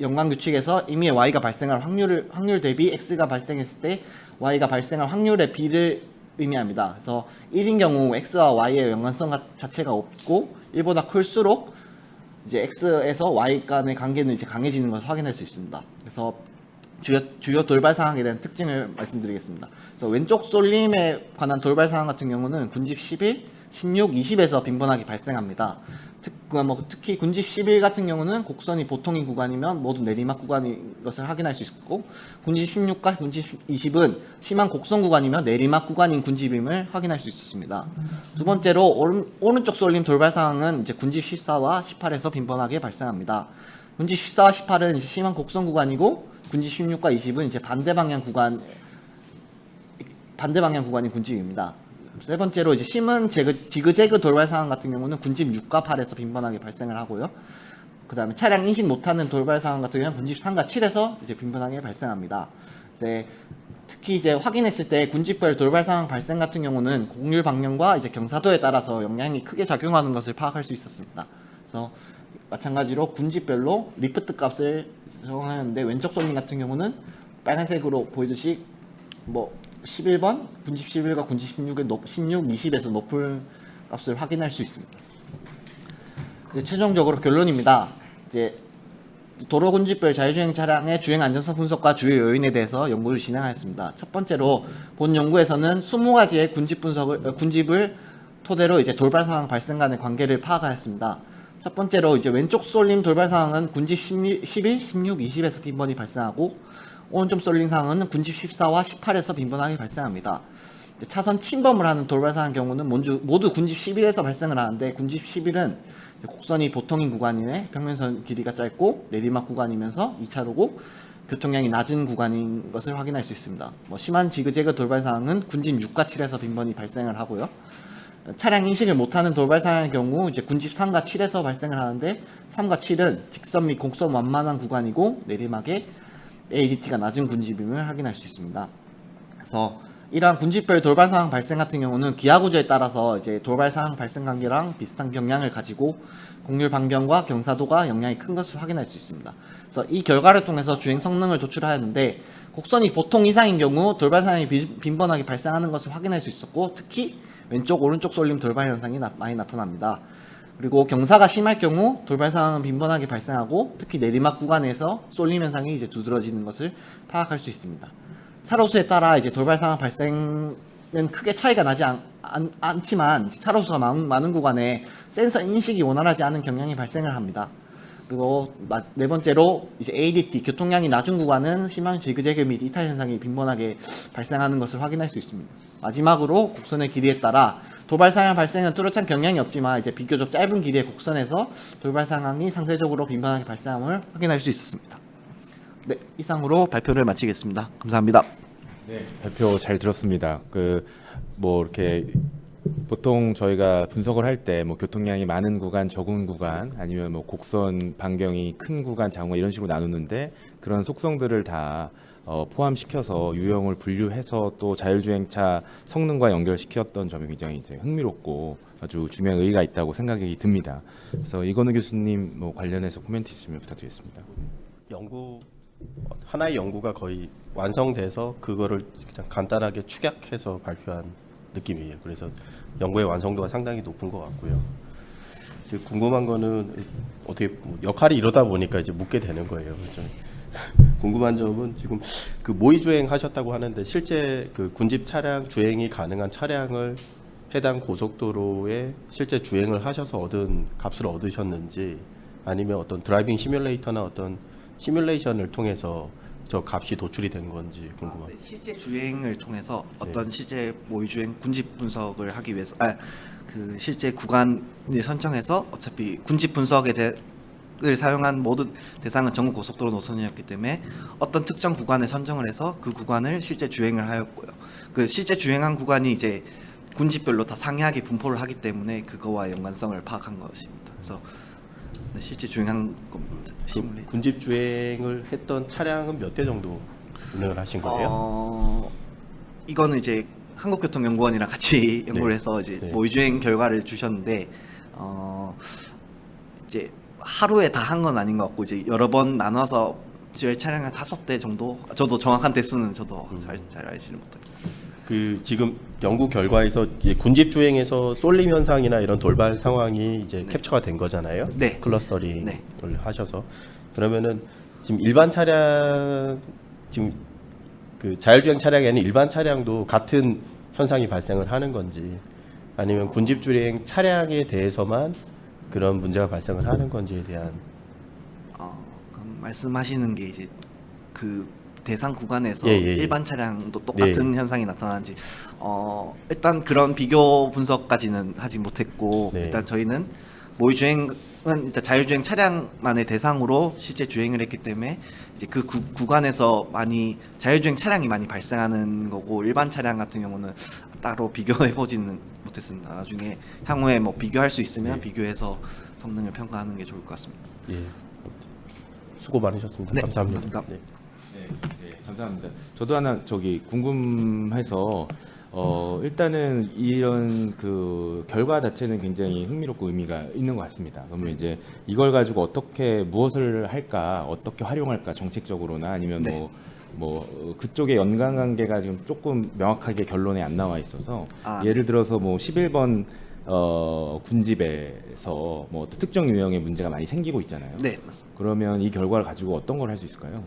연관 규칙에서 이미 y가 발생할 확률 대비 x가 발생했을 때 y가 발생할 확률의 비를 의미합니다. 그래서 1인 경우 x와 y의 연관성 자체가 없고 1보다 클수록 이제 x에서 y 간의 관계는 이제 강해지는 것을 확인할 수 있습니다. 그래서 주요 돌발 상황에 대한 특징을 말씀드리겠습니다. 그래서 왼쪽 쏠림에 관한 돌발 상황 같은 경우는 군집 11, 16, 20에서 빈번하게 발생합니다. 특히 군집 11 같은 경우는 곡선이 보통인 구간이면 모두 내리막 구간인 것을 확인할 수 있고, 군집 16과 군집 20은 심한 곡선 구간이며 내리막 구간인 군집임을 확인할 수 있었습니다. 두 번째로 오른쪽 쏠림 돌발 상황은 이제 군집 14와 18에서 빈번하게 발생합니다. 군집 14와 18은 이제 심한 곡선 구간이고, 군집 16과 20은 이제 반대 방향 구간인 군집입니다. 세 번째로 이제 심은 지그재그 돌발 상황 같은 경우는 군집 6과 8에서 빈번하게 발생을 하고요. 그 다음에 차량 인식 못하는 돌발 상황 같은 경우는 군집 3과 7에서 이제 빈번하게 발생합니다. 이제 특히 이제 확인했을 때 군집별 돌발 상황 발생 같은 경우는 곡률 방향과 이제 경사도에 따라서 영향이 크게 작용하는 것을 파악할 수 있었습니다. 그래서 마찬가지로 군집별로 리프트 값을 적용하였는데 왼쪽 쏠림 같은 경우는 빨간색으로 보이듯이 뭐 11번, 군집 11과 군집 16의 16, 20에서 높은 값을 확인할 수 있습니다. 이제 최종적으로 결론입니다. 이제 도로 군집별 자율주행 차량의 주행 안전성 분석과 주요 요인에 대해서 연구를 진행하였습니다. 첫 번째로 본 연구에서는 20가지의 군집을 토대로 이제 돌발 상황 발생 간의 관계를 파악하였습니다. 첫 번째로 이제 왼쪽 쏠림 돌발 상황은 군집 11, 16, 20에서 빈번히 발생하고 오른쪽 쏠림 상황은 군집 14와 18에서 빈번하게 발생합니다. 차선 침범을 하는 돌발 상황 경우는 모두 군집 11에서 발생을 하는데 군집 11은 곡선이 보통인 구간이네 평면선 길이가 짧고 내리막 구간이면서 2차로고 교통량이 낮은 구간인 것을 확인할 수 있습니다. 심한 지그재그 돌발 상황은 군집 6과 7에서 빈번히 발생을 하고요. 차량 인식을 못하는 돌발 상황의 경우 이제 군집 3과 7에서 발생을 하는데 3과 7은 직선 및 곡선 완만한 구간이고 내리막에 ADT가 낮은 군집임을 확인할 수 있습니다. 그래서 이러한 군집별 돌발 상황 발생 같은 경우는 기하 구조에 따라서 이제 돌발 상황 발생 관계랑 비슷한 경향을 가지고 곡률 방변과 경사도가 영향이 큰 것을 확인할 수 있습니다. 그래서 이 결과를 통해서 주행 성능을 도출하였는데 곡선이 보통 이상인 경우 돌발 상황이 빈번하게 발생하는 것을 확인할 수 있었고 특히 왼쪽 오른쪽 쏠림 돌발 현상이 많이 나타납니다. 그리고 경사가 심할 경우 돌발 상황은 빈번하게 발생하고 특히 내리막 구간에서 쏠림 현상이 이제 두드러지는 것을 파악할 수 있습니다. 차로수에 따라 이제 돌발 상황 발생은 크게 차이가 나지 않지만 차로수가 많은 구간에 센서 인식이 원활하지 않은 경향이 발생을 합니다. 그리고 네 번째로 이제 ADT 교통량이 낮은 구간은 심한 지그재그 및 이탈 현상이 빈번하게 발생하는 것을 확인할 수 있습니다. 마지막으로 곡선의 길이에 따라 돌발 상황 발생은 뚜렷한 경향이 없지만 이제 비교적 짧은 길이의 곡선에서 돌발 상황이 상대적으로 빈번하게 발생함을 확인할 수 있었습니다. 네, 이상으로 발표를 마치겠습니다. 감사합니다. 네, 발표 잘 들었습니다. 이렇게 보통 저희가 분석을 할 때 교통량이 많은 구간, 적은 구간, 아니면 곡선 반경이 큰 구간, 작은 구간 이런 식으로 나누는데 그런 속성들을 다 포함시켜서 유형을 분류해서 또 자율주행차 성능과 연결시켰던 점이 굉장히 이제 흥미롭고 아주 중요한 의의가 있다고 생각이 듭니다. 그래서 이건우 교수님 관련해서 코멘트 있으면 부탁드리겠습니다. 하나의 연구가 거의 완성돼서 그거를 그냥 간단하게 축약해서 발표한 느낌이에요. 그래서 연구의 완성도가 상당히 높은 것 같고요. 이제 궁금한 거는 어떻게 역할이 이러다 보니까 이제 묻게 되는 거예요. 그렇죠? 궁금한 점은 지금 그 모의 주행 하셨다고 하는데 실제 그 군집 차량 주행이 가능한 차량을 해당 고속도로에 실제 주행을 하셔서 얻은 값을 얻으셨는지 아니면 어떤 드라이빙 시뮬레이터나 어떤 시뮬레이션을 통해서 저 값이 도출이 된 건지 궁금합니다. 네, 실제 주행을 통해서 어떤 실제 모의 주행 군집 분석을 하기 위해서 그 실제 구간을 선정해서 어차피 군집 분석을 사용한 모든 대상은 전국 고속도로 노선이었기 때문에 어떤 특정 구간을 선정을 해서 그 구간을 실제 주행을 하였고요. 그 실제 주행한 구간이 이제 군집별로 다 상이하게 분포를 하기 때문에 그거와 연관성을 파악한 것입니다. 그래서 네, 실제 주행한 겁니다. 그 군집 주행을 했던 차량은 몇 대 정도 운행을 하신 거예요? 이거는 이제 한국교통연구원이랑 같이 연구를 해서 이제 모의 주행 결과를 주셨는데 이제 하루에 다 한 건 아닌 것 같고 이제 여러 번 나눠서 저희 차량을 5대 정도. 저도 정확한 대수는 저도 잘 알지는 못해요. 그 지금 연구 결과에서 이제 군집 주행에서 쏠림 현상이나 이런 돌발 상황이 이제 캡처가 된 거잖아요. 네. 클러스터링을 하셔서 그러면은 지금 일반 차량 지금 그 자율주행 차량이 아닌 일반 차량도 같은 현상이 발생을 하는 건지 아니면 군집 주행 차량에 대해서만 그런 문제가 발생을 하는 건지에 대한 그럼 말씀하시는 게 이제 그 대상 구간에서 예. 일반 차량도 똑같은 현상이 나타나는지 일단 그런 비교 분석까지는 하지 못했고 일단 저희는 모의 주행은 일단 자율주행 차량만의 대상으로 실제 주행을 했기 때문에 이제 그 구간에서 많이 자율주행 차량이 많이 발생하는 거고 일반 차량 같은 경우는 따로 비교해 보지는 못했습니다. 나중에 향후에 뭐 비교할 수 있으면 비교해서 성능을 평가하는 게 좋을 것 같습니다. 예. 수고 많으셨습니다. 네, 감사합니다. 감사합니다. 네. 네, 감사합니다. 저도 하나 궁금해서 일단은 이런 그 결과 자체는 굉장히 흥미롭고 의미가 있는 것 같습니다. 그러면 이제 이걸 가지고 어떻게 무엇을 할까, 어떻게 활용할까 정책적으로나 아니면 네. 뭐 그쪽의 연관 관계가 지금 조금 명확하게 결론에 안 나와 있어서 예를 들어서 뭐 11번 군집에서 뭐 특정 유형의 문제가 많이 생기고 있잖아요. 네, 맞습니다. 그러면 이 결과를 가지고 어떤 걸 할 수 있을까요?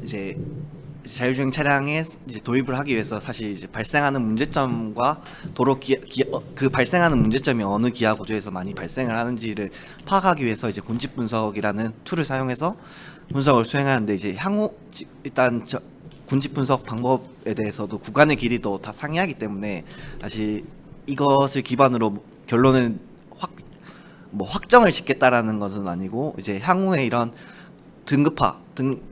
이제 자율주행 차량에 이제 도입을 하기 위해서 사실 이제 발생하는 문제점과 도로 그 발생하는 문제점이 어느 기하 구조에서 많이 발생을 하는지를 파악하기 위해서 이제 군집 분석이라는 툴을 사용해서 분석을 수행하는데 이제 향후 일단 군집 분석 방법에 대해서도 구간의 길이도 다 상이하기 때문에 다시 이것을 기반으로 결론을 확정을 짓겠다라는 것은 아니고 이제 향후에 이런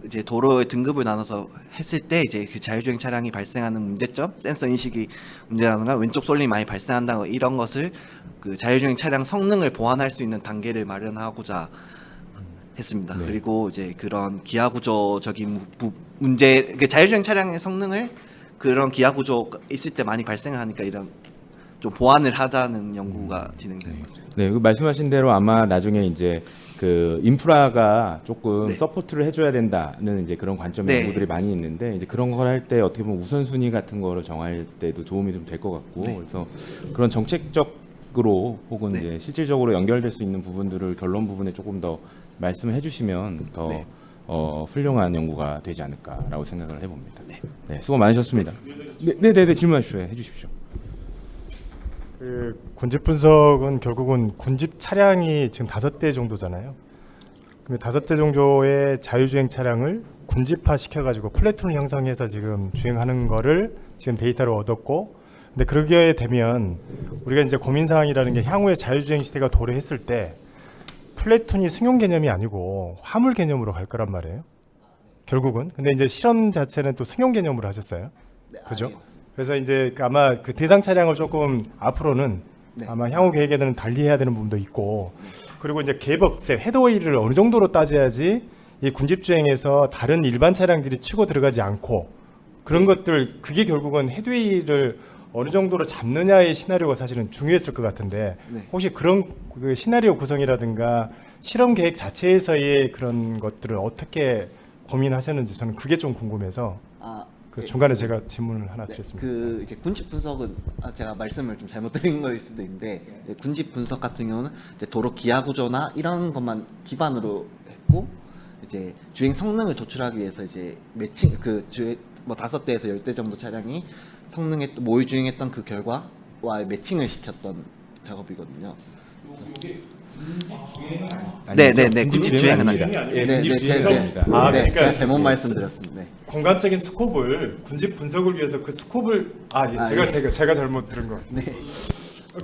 이제 도로의 등급을 나눠서 했을 때 이제 그 자율주행 차량이 발생하는 문제점, 센서 인식이 문제라든가 왼쪽 쏠림이 많이 발생한다고 이런 것을 그 자율주행 차량 성능을 보완할 수 있는 단계를 마련하고자 했습니다. 네. 그리고 이제 그런 기하 구조적인 문제, 그 자율주행 차량의 성능을 그런 기하 구조 있을 때 많이 발생을 하니까 이런 좀 보완을 하자는 연구가 진행되는 것 같습니다. 네, 그 말씀하신 대로 아마 나중에 이제 그 인프라가 조금 네. 서포트를 해줘야 된다는 이제 그런 관점의 네. 연구들이 많이 있는데 이제 그런 걸 할 때 어떻게 보면 우선순위 같은 거를 정할 때도 도움이 좀 될 것 같고 네. 그래서 그런 정책적으로 혹은 네. 이제 실질적으로 연결될 수 있는 부분들을 결론 부분에 조금 더 말씀을 해주시면 더 네. 훌륭한 연구가 되지 않을까라고 생각을 해봅니다. 네, 수고 많으셨습니다. 네, 질문하십시오. 해주십시오. 그 군집 분석은 결국은 군집 차량이 지금 5대 정도잖아요. 그럼 5대 정도의 자율주행 차량을 군집화 시켜가지고 플래툰을 형성해서 지금 주행하는 거를 지금 데이터로 얻었고, 근데 그러게 되면 우리가 이제 고민 사항이라는 게 향후에 자율주행 시대가 도래했을 때 플래툰이 승용 개념이 아니고 화물 개념으로 갈 거란 말이에요. 결국은. 근데 이제 실험 자체는 또 승용 개념으로 하셨어요. 그죠? 그래서 이제 아마 그 대상 차량을 조금 앞으로는 아마 향후 계획에는 달리해야 되는 부분도 있고, 그리고 이제 개벽세 헤드웨이를 어느 정도로 따져야지 이 군집 주행에서 다른 일반 차량들이 치고 들어가지 않고 그런 것들, 그게 결국은 헤드웨이를 어느 정도로 잡느냐의 시나리오가 사실은 중요했을 것 같은데 혹시 그런 그 시나리오 구성이라든가 실험 계획 자체에서의 그런 것들을 어떻게 고민하셨는지 저는 그게 좀 궁금해서 그 중간에 제가 질문을 하나 드렸습니다. 그 이제 군집 분석은 제가 말씀을 좀 잘못 드린 거일 수도 있는데 군집 분석 같은 경우는 이제 도로 기하 구조나 이런 것만 기반으로 했고 이제 주행 성능을 도출하기 위해서 이제 매칭 뭐 5대에서 10대 정도 차량이 성능에 모의 주행했던 그 결과와 매칭을 시켰던 작업이거든요. 네네네 군집 주행은 아닙니다. 네네 주행입니다. 네, 제가 잘못 말씀드렸습니다. 네. 공간적인 스콥을 군집 분석을 위해서 그 스콥을 제가 잘못 들은 것 같습니다.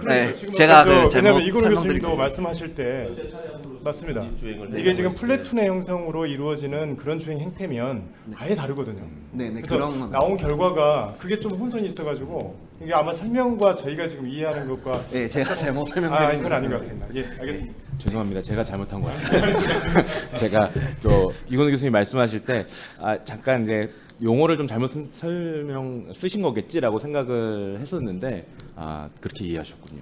네, 지금 제가 아까 잘못 왜냐면 이근호 교수님도 설명드릴게요. 말씀하실 때 맞습니다. 주행을 이게 지금 플래툰의 형성으로 이루어지는 그런 주행 행태면 아예 다르거든요. 네네 그래서 그런 건 나온 결과가 그게 좀 혼선이 있어가지고 이게 아마 설명과 저희가 지금 이해하는 것과 네 제가 잘못 설명드린 이건 아닌 것 같습니다. 예, 알겠습니다. 죄송합니다. 제가 잘못한 것 같습니다. 제가 또 이건우 교수님 말씀하실 때 잠깐 이제 용어를 좀 잘못 쓰신 거겠지라고 생각을 했었는데 그렇게 이해하셨군요.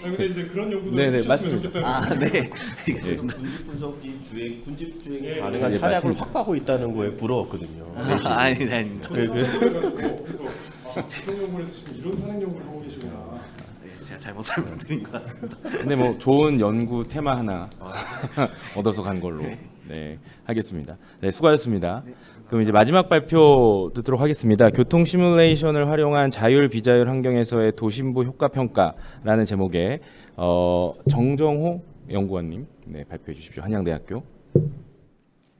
근데 이제 그런 연구도 네네, 해주셨으면 맞습니다. 좋겠다는 네 알겠습니다. 군집 분석이 군집 주행이 예, 가능한 예, 차량을 맞습니다. 확보하고 있다는 거에 부러웠거든요. 아닙니다. 그래서 그런 연구를 해서 지금 이런 산행 연구를 하고 계시구나. 네, 제가 잘못 설명드린 것 같습니다. 근데 뭐 좋은 연구 테마 하나 얻어서 간 걸로 하겠습니다. 네, 수고하셨습니다. 그럼 이제 마지막 발표 듣도록 하겠습니다. 교통 시뮬레이션을 활용한 자율 비자율 환경에서의 도심부 효과 평가라는 제목의 정정호 연구원님 발표해 주십시오. 한양대학교.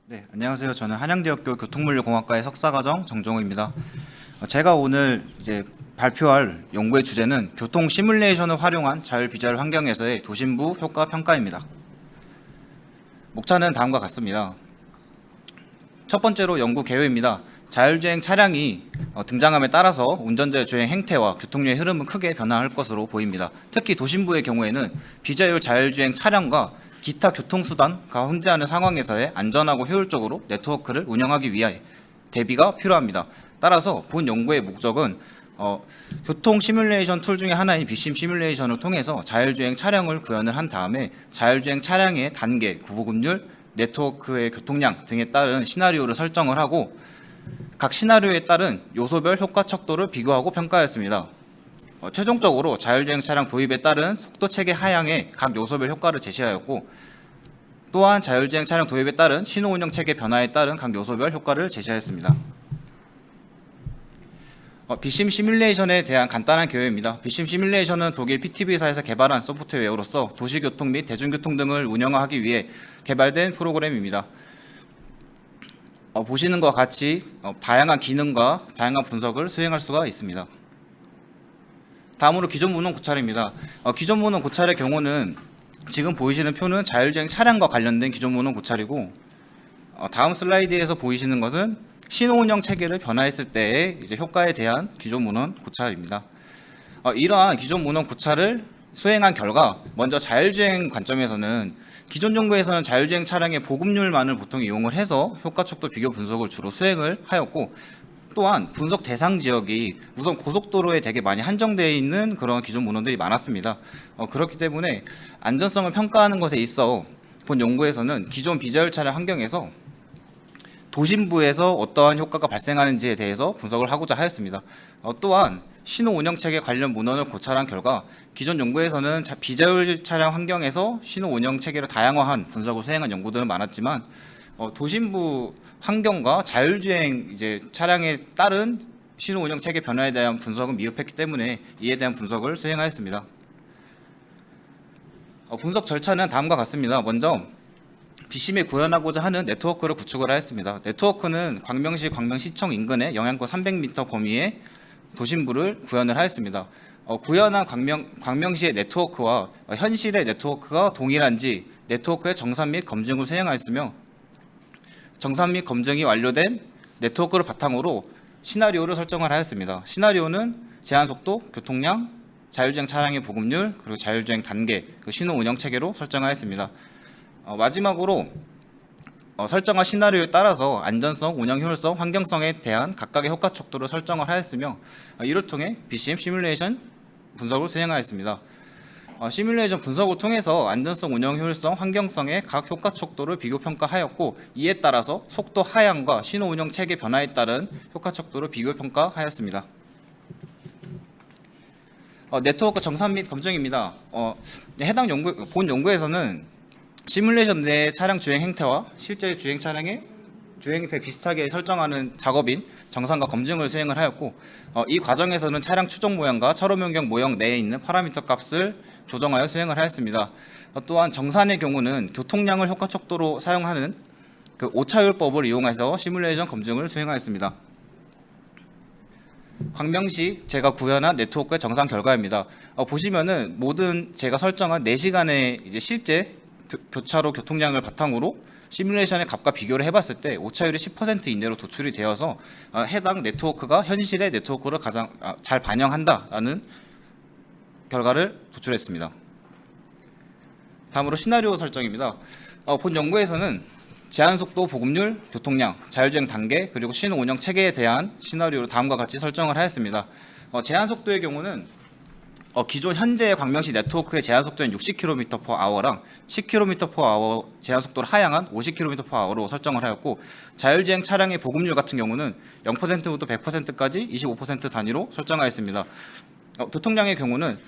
네, 안녕하세요. 저는 한양대학교 교통물리공학과의 석사과정 정정호입니다. 제가 오늘 이제 발표할 연구의 주제는 교통 시뮬레이션을 활용한 자율 비자율 환경에서의 도심부 효과 평가입니다. 목차는 다음과 같습니다. 첫 번째로 연구 개요입니다. 자율주행 차량이 등장함에 따라서 운전자의 주행 행태와 교통류의 흐름은 크게 변화할 것으로 보입니다. 특히 도심부의 경우에는 비자율 자율주행 차량과 기타 교통수단과 혼재하는 상황에서의 안전하고 효율적으로 네트워크를 운영하기 위해 대비가 필요합니다. 따라서 본 연구의 목적은 교통 시뮬레이션 툴 중에 하나인 비심 시뮬레이션을 통해서 자율주행 차량을 구현을 한 다음에 자율주행 차량의 단계, 보급률, 네트워크의 교통량 등에 따른 시나리오를 설정을 하고 각 시나리오에 따른 요소별 효과 척도를 비교하고 평가했습니다. 최종적으로 자율주행 차량 도입에 따른 속도 체계 하향의 각 요소별 효과를 제시하였고 또한 자율주행 차량 도입에 따른 신호 운영 체계 변화에 따른 각 요소별 효과를 제시하였습니다. 비심 시뮬레이션에 대한 간단한 개요입니다. 비심 시뮬레이션은 독일 PTV사에서 개발한 소프트웨어로서 도시교통 및 대중교통 등을 운영하기 위해 개발된 프로그램입니다. 보시는 것과 같이 다양한 기능과 다양한 분석을 수행할 수가 있습니다. 다음으로 기존 문헌 고찰입니다. 기존 문헌 고찰의 경우는 지금 보이시는 표는 자율주행 차량과 관련된 기존 문헌 고찰이고 다음 슬라이드에서 보이시는 것은 신호 운영 체계를 변화했을 때의 이제 효과에 대한 기존 문헌 고찰입니다. 이러한 기존 문헌 고찰을 수행한 결과 먼저 자율주행 관점에서는 기존 연구에서는 자율주행 차량의 보급률만을 보통 이용을 해서 효과 척도 비교 분석을 주로 수행을 하였고 또한 분석 대상 지역이 우선 고속도로에 되게 많이 한정되어 있는 그런 기존 문헌들이 많았습니다. 그렇기 때문에 안전성을 평가하는 것에 있어 본 연구에서는 기존 비자율 차량 환경에서 도심부에서 어떠한 효과가 발생하는지에 대해서 분석을 하고자 하였습니다. 또한 신호 운영 체계 관련 문헌을 고찰한 결과 기존 연구에서는 비자율 차량 환경에서 신호 운영 체계를 다양화한 분석을 수행한 연구들은 많았지만 도심부 환경과 자율주행 이제 차량에 따른 신호 운영 체계 변화에 대한 분석은 미흡했기 때문에 이에 대한 분석을 수행하였습니다. 분석 절차는 다음과 같습니다. 먼저 비심에 구현하고자 하는 네트워크를 구축을 하였습니다. 네트워크는 광명시 광명시청 인근의 영향권 300m 범위의 도심부를 구현을 하였습니다. 구현한 광명시의 네트워크와 현실의 네트워크가 동일한지 네트워크의 정산 및 검증을 수행하였으며 정산 및 검증이 완료된 네트워크를 바탕으로 시나리오를 설정을 하였습니다. 시나리오는 제한속도, 교통량, 자율주행 차량의 보급률, 그리고 자율주행 단계, 신호 운영 체계로 설정하였습니다. 마지막으로 설정한 시나리오에 따라서 안전성, 운영 효율성, 환경성에 대한 각각의 효과 척도를 설정을 하였으며 이를 통해 BCM 시뮬레이션 분석을 수행하였습니다. 시뮬레이션 분석을 통해서 안전성, 운영 효율성, 환경성의 각 효과 척도를 비교 평가하였고 이에 따라서 속도 하향과 신호 운영 체계 변화에 따른 효과 척도를 비교 평가하였습니다. 네트워크 정산 및 검증입니다. 해당 본 연구에서는 시뮬레이션 내 차량 주행 행태와 실제 주행 차량의 주행 행태 비슷하게 설정하는 작업인 정산과 검증을 수행을 하였고 이 과정에서는 차량 추정 모형과 차로 변경 모형 내에 있는 파라미터 값을 조정하여 수행을 하였습니다. 또한 정산의 경우는 교통량을 효과 척도로 사용하는 그 오차율법을 이용해서 시뮬레이션 검증을 수행하였습니다. 광명시 제가 구현한 네트워크의 정산 결과입니다. 보시면은 모든 제가 설정한 4시간의 이제 실제 교차로 교통량을 바탕으로 시뮬레이션의 값과 비교를 해봤을 때 오차율이 10% 이내로 도출이 되어서 해당 네트워크가 현실의 네트워크를 가장 잘 반영한다라는 결과를 도출했습니다. 다음으로 시나리오 설정입니다. 본 연구에서는 제한속도, 보급률, 교통량, 자율주행 단계, 그리고 신호 운영 체계에 대한 시나리오를 다음과 같이 설정을 하였습니다. 제한속도의 경우는 기존 현재 광명시 네트워크의 제한속도는 60km/h랑 10km/h 제한속도를 하향한 50km/h로 설정을 하였고 자율주행 차량의 보급률 같은 경우는 0%부터 100%까지 25% 단위로 설정하였습니다. 교통량의 경우는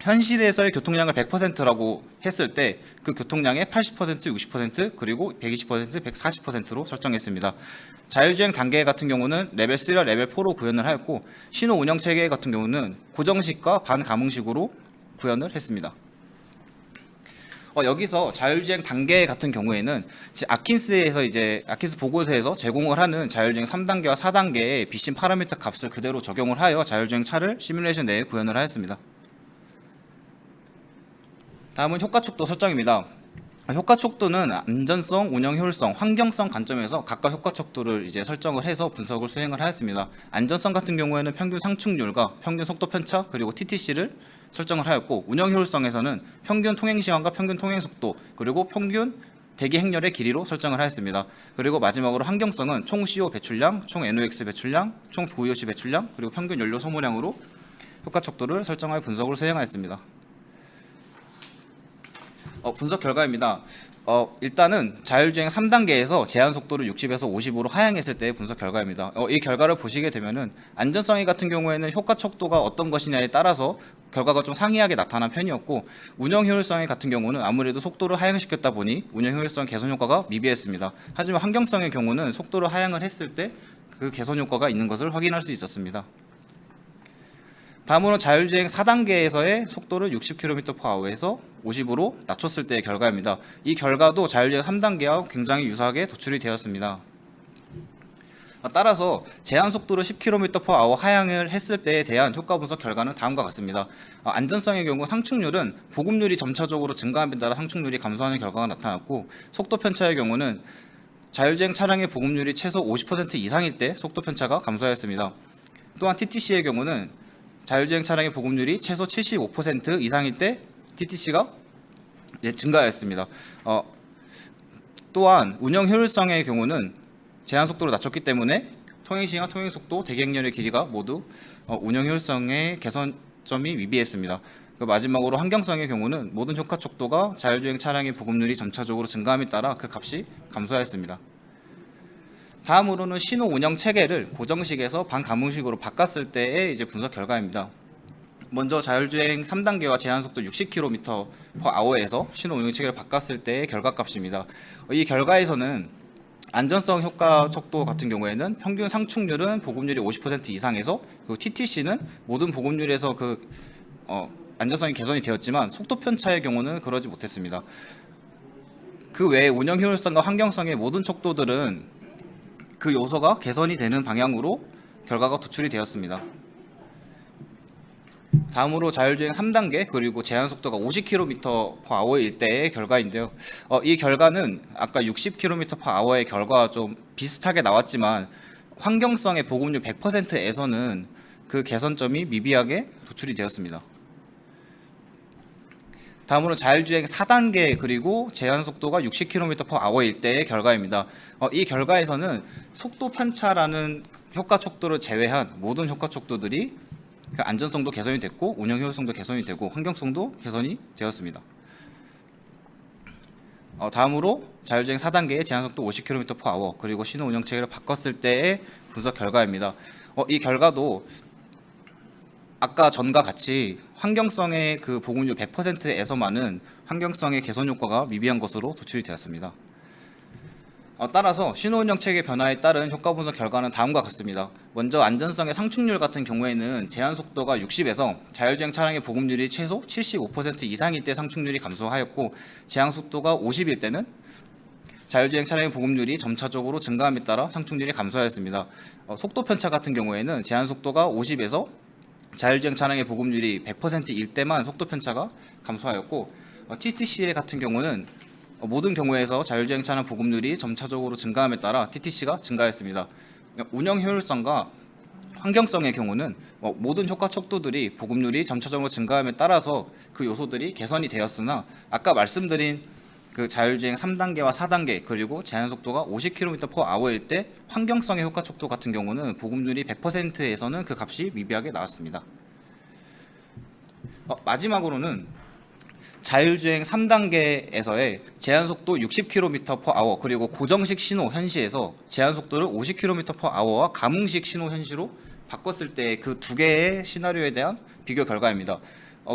현실에서의 교통량을 100%라고 했을 때 그 교통량의 80%, 60% 그리고 120%, 140%로 설정했습니다. 자율주행 단계 같은 경우는 레벨 3와 레벨 4로 구현을 하였고 신호 운영 체계 같은 경우는 고정식과 반감응식으로 구현을 했습니다. 여기서 자율주행 단계 같은 경우에는 아킨스에서 이제 아킨스 보고서에서 제공을 하는 자율주행 3단계와 4단계의 비심 파라미터 값을 그대로 적용을 하여 자율주행 차를 시뮬레이션 내에 구현을 하였습니다. 다음은 효과 척도 설정입니다. 효과 촉도는 안전성, 운영 효율성, 환경성 관점에서 각각 효과 촉도를 이제 설정을 해서 분석을 수행을 하였습니다. 안전성 같은 경우에는 평균 상충률과 평균 속도 편차 그리고 TTC를 설정을 하였고, 운영 효율성에서는 평균 통행 시간과 평균 통행 속도 그리고 평균 대기 행렬의 길이로 설정을 하였습니다. 그리고 마지막으로 환경성은 총 CO 배출량, 총 NOx 배출량, 총 VOC 배출량 그리고 평균 연료 소모량으로 효과 촉도를 설정하여 분석을 수행하였습니다. 분석 결과입니다. 일단은 자율주행 3단계에서 제한 속도를 60에서 50으로 하향했을 때의 분석 결과입니다. 이 결과를 보시게 되면은 안전성이 같은 경우에는 효과 촉도가 어떤 것이냐에 따라서 결과가 좀 상이하게 나타난 편이었고, 운영 효율성의 같은 경우는 아무래도 속도를 하향시켰다 보니 운영 효율성 개선 효과가 미비했습니다. 하지만 환경성의 경우는 속도를 하향을 했을 때 그 개선 효과가 있는 것을 확인할 수 있었습니다. 다음으로 자율주행 4단계에서의 속도를 60km/h에서 50으로 낮췄을 때의 결과입니다. 이 결과도 자율주행 3단계와 굉장히 유사하게 도출이 되었습니다. 따라서 제한 속도를 10km/h 하향을 했을 때에 대한 효과 분석 결과는 다음과 같습니다. 안전성의 경우 상충률은 보급률이 점차적으로 증가함에 따라 상충률이 감소하는 결과가 나타났고, 속도 편차의 경우는 자율주행 차량의 보급률이 최소 50% 이상일 때 속도 편차가 감소하였습니다. 또한 TTC의 경우는 자율주행 차량의 보급률이 최소 75% 이상일 때 TTC가 증가하였습니다. 또한 운영 효율성의 경우는 제한 속도를 낮췄기 때문에 통행시간, 통행속도, 대기행렬의 길이가 모두 운영 효율성의 개선점이 미비했습니다. 마지막으로 환경성의 경우는 모든 효과 촉도가 자율주행 차량의 보급률이 점차적으로 증가함에 따라 그 값이 감소하였습니다. 다음으로는 신호 운영 체계를 고정식에서 반가뭉식으로 바꿨을 때의 이제 분석 결과입니다. 먼저 자율주행 3단계와 제한속도 60km/h에서 신호 운영 체계를 바꿨을 때의 결과값입니다. 이 결과에서는 안전성 효과 촉도 같은 경우에는 평균 상충률은 보급률이 50% 이상에서, 그리고 TTC는 모든 보급률에서 안전성이 개선이 되었지만 속도 편차의 경우는 그러지 못했습니다. 그 외에 운영 효율성과 환경성의 모든 촉도들은 그 요소가 개선이 되는 방향으로 결과가 도출이 되었습니다. 다음으로 자율주행 3단계 그리고 제한 속도가 50km/h일 때의 결과인데요. 이 결과는 아까 60km/h의 결과와 좀 비슷하게 나왔지만 환경성의 보급률 100%에서는 그 개선점이 미비하게 도출이 되었습니다. 다음으로 자율주행 4단계 그리고 제한 속도가 60km/h일 때의 결과입니다. 이 결과에서는 속도 편차라는 효과 촉도를 제외한 모든 효과 촉도들이 안전성도 개선이 됐고, 운영 효율성도 개선이 되고, 환경성도 개선이 되었습니다. 다음으로 자율주행 4단계의 제한 속도 50km/h 그리고 신호 운영 체계를 바꿨을 때의 분석 결과입니다. 이 결과도 아까 전과 같이 환경성의 그 보급률 100%에서만은 환경성의 개선 효과가 미비한 것으로 도출이 되었습니다. 따라서 신호 운영 체계 변화에 따른 효과 분석 결과는 다음과 같습니다. 먼저 안전성의 상충률 같은 경우에는 제한 속도가 60에서 자율주행 차량의 보급률이 최소 75% 이상일 때 상충률이 감소하였고, 제한 속도가 50일 때는 자율주행 차량의 보급률이 점차적으로 증가함에 따라 상충률이 감소하였습니다. 속도 편차 같은 경우에는 제한 속도가 50에서 자율주행 차량의 보급률이 100%일 때만 속도 편차가 감소하였고, TTC 같은 경우는 모든 경우에서 자율주행 차량 보급률이 점차적으로 증가함에 따라 TTC가 증가했습니다. 운영 효율성과 환경성의 경우는 모든 효과 촉도들이 보급률이 점차적으로 증가함에 따라서 그 요소들이 개선이 되었으나, 아까 말씀드린 그 자율주행 3단계와 4단계 그리고 제한 속도가 50km/h일 때 환경성의 효과 촉도 같은 경우는 보급률이 100%에서는 그 값이 미비하게 나왔습니다. 마지막으로는 자율주행 3단계에서의 제한속도 60km/h 그리고 고정식 신호 현시에서 제한속도를 50km/h와 가뭉식 신호 현시로 바꿨을 때 그 두 개의 시나리오에 대한 비교 결과입니다.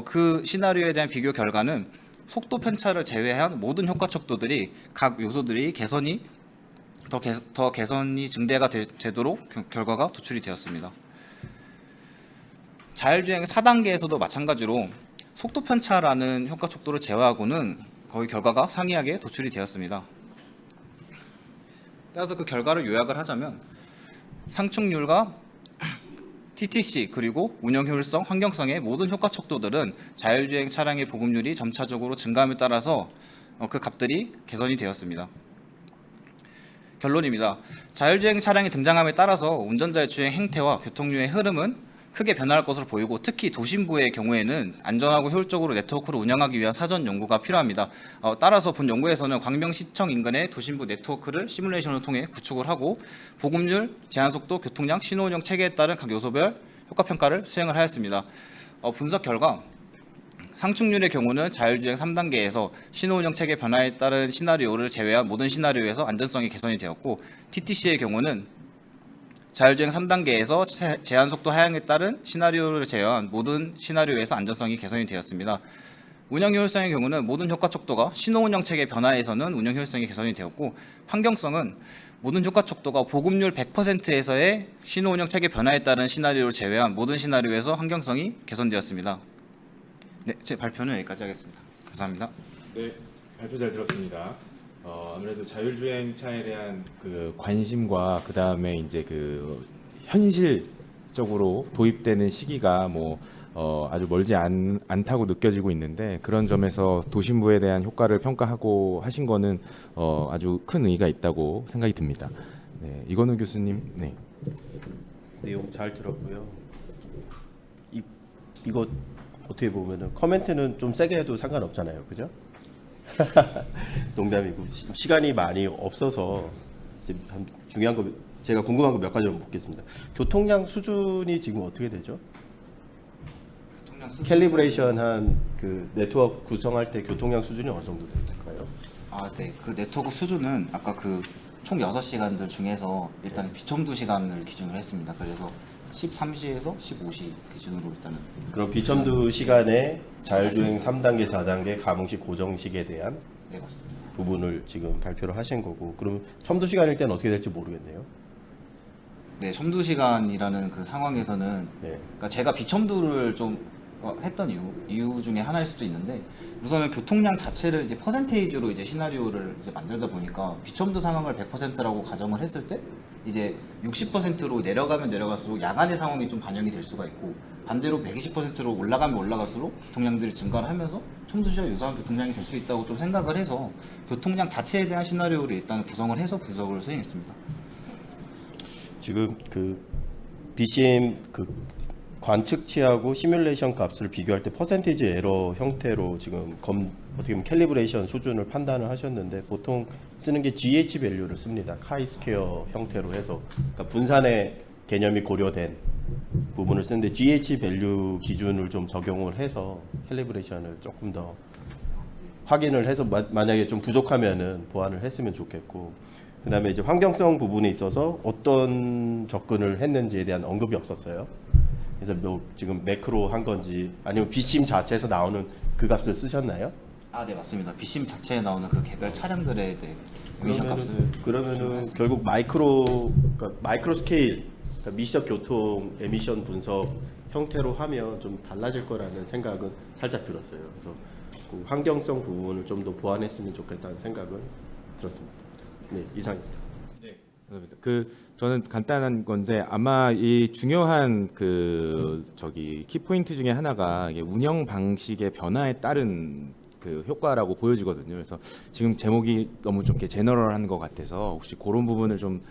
그 시나리오에 대한 비교 결과는 속도 편차를 제외한 모든 효과 촉도들이 각 요소들이 개선이 더 개선이 증대가 되도록 결과가 도출이 되었습니다. 자율주행 4단계에서도 마찬가지로 속도 편차라는 효과 촉도를 제외하고는 거의 결과가 상이하게 도출이 되었습니다. 따라서 그 결과를 요약을 하자면 상충률과 TTC 그리고 운영 효율성, 환경성의 모든 효과 촉도들은 자율주행 차량의 보급률이 점차적으로 증가함에 따라서 그 값들이 개선이 되었습니다. 결론입니다. 자율주행 차량이 등장함에 따라서 운전자의 주행 행태와 교통류의 흐름은 크게 변화할 것으로 보이고, 특히 도심부의 경우에는 안전하고 효율적으로 네트워크를 운영하기 위한 사전 연구가 필요합니다. 따라서 본 연구에서는 광명시청 인근의 도심부 네트워크를 시뮬레이션을 통해 구축을 하고, 보급률, 제한속도, 교통량, 신호운영 체계에 따른 각 요소별 효과평가를 수행을 하였습니다. 분석 결과 상충률의 경우는 자율주행 3단계에서 신호운영 체계 변화에 따른 시나리오를 제외한 모든 시나리오에서 안전성이 개선이 되었고, TTC의 경우는 자율주행 3단계에서 제한속도 하향에 따른 시나리오를 제외한 모든 시나리오에서 안전성이 개선이 되었습니다. 운영 효율성의 경우는 모든 효과 촉도가 신호운영 체계 변화에서는 운영 효율성이 개선이 되었고, 환경성은 모든 효과 촉도가 보급률 100%에서의 신호운영 체계 변화에 따른 시나리오를 제외한 모든 시나리오에서 환경성이 개선되었습니다. 네, 제 발표는 여기까지 하겠습니다. 감사합니다. 네, 발표 잘 들었습니다. 아무래도 자율주행차에 대한 그 관심과 그 다음에 이제 그 현실적으로 도입되는 시기가 아주 멀지 않다고 느껴지고 있는데, 그런 점에서 도심부에 대한 효과를 평가하고 하신 거는 아주 큰 의의가 있다고 생각이 듭니다. 네, 이건우 교수님, 네. 내용 잘 들었고요. 이거 어떻게 보면은 커멘트는 좀 세게 해도 상관없잖아요, 그죠? 농담이고, 시간이 많이 없어서 이제 중요한 거, 제가 궁금한 거 몇 가지만 묻겠습니다. 교통량 수준이 지금 어떻게 되죠? 캘리브레이션한 그 네트워크 구성할 때 교통량 수준이 어느 정도 될까요? 네. 그 네트워크 수준은 아까 그 총 6시간들 중에서 일단 비첨두 시간을 기준으로 했습니다. 그래서 13시에서 15시 기준으로 일단은. 그럼 비첨두 시간에 자율주행 3단계, 4단계 가공식 고정식에 대한 네, 맞습니다. 부분을 지금 발표를 하신 거고, 그럼 첨두 시간일 때는 어떻게 될지 모르겠네요. 네, 첨두 시간이라는 그 상황에서는 네. 그러니까 제가 비첨두를 좀 했던 이유 중에 하나일 수도 있는데, 우선은 교통량 자체를 이제 퍼센테이지로 이제 시나리오를 이제 만들다 보니까 비첨두 상황을 100%라고 가정을 했을 때 이제 60%로 내려가면 내려갈수록 야간의 상황이 좀 반영이 될 수가 있고, 반대로 120%로 올라가면 올라갈수록 교통량들이 증가를 하면서 첨두시와 유사한 교통량이 될 수 있다고 좀 생각을 해서 교통량 자체에 대한 시나리오를 일단 구성을 해서 분석을 수행했습니다. 지금 그 BCM 그 관측치하고 시뮬레이션 값을 비교할 때 퍼센티지 에러 형태로 지금 어떻게 보면 캘리브레이션 수준을 판단을 하셨는데, 보통 쓰는 게 GH 밸류를 씁니다. 카이 스퀘어 형태로 해서, 그러니까 분산의 개념이 고려된 부분을 쓰는데, GH 밸류 기준을 좀 적용을 해서 캘리브레이션을 조금 더 확인을 해서 만약에 좀 부족하면은 보완을 했으면 좋겠고, 그다음에 이제 환경성 부분에 있어서 어떤 접근을 했는지에 대한 언급이 없었어요. 그래서 지금 매크로 한 건지 아니면 BCM 자체에서 나오는 그 값을 쓰셨나요? 네, 맞습니다. BCM 자체에 나오는 그 개별 차량들에 대해 에미션 값을 그러면은 결국 그러니까 마이크로 스케일, 그러니까 미시적 교통 에미션 분석 형태로 하면 좀 달라질 거라는 생각은 살짝 들었어요. 그래서 그 환경성 부분을 좀 더 보완했으면 좋겠다는 생각은 들었습니다. 네, 이상입니다. 저는 간단한 건데, 아마 이 중요한 키포인트 중에 하나가 이게 운영 방식의 변화에 따른 그 효과라고 보여지거든요. 그래서 지금 제목이 너무 좀 이렇게 제너럴한 것 같아서 혹시 그런 부분을 좀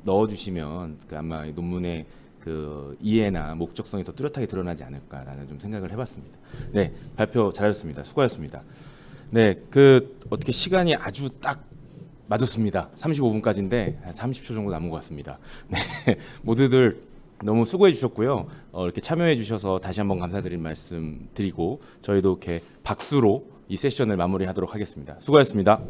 넣어주시면 아마 논문의 그 이해나 목적성이 더 뚜렷하게 드러나지 않을까라는 좀 생각을 해봤습니다. 네, 발표 잘하셨습니다. 수고하셨습니다. 네, 어떻게 시간이 아주 딱 맞았습니다. 35분까지인데 30초 정도 남은 것 같습니다. 네, 모두들 너무 수고해 주셨고요. 이렇게 참여해 주셔서 다시 한번 감사드린 말씀 드리고, 저희도 이렇게 박수로 이 세션을 마무리하도록 하겠습니다. 수고하셨습니다.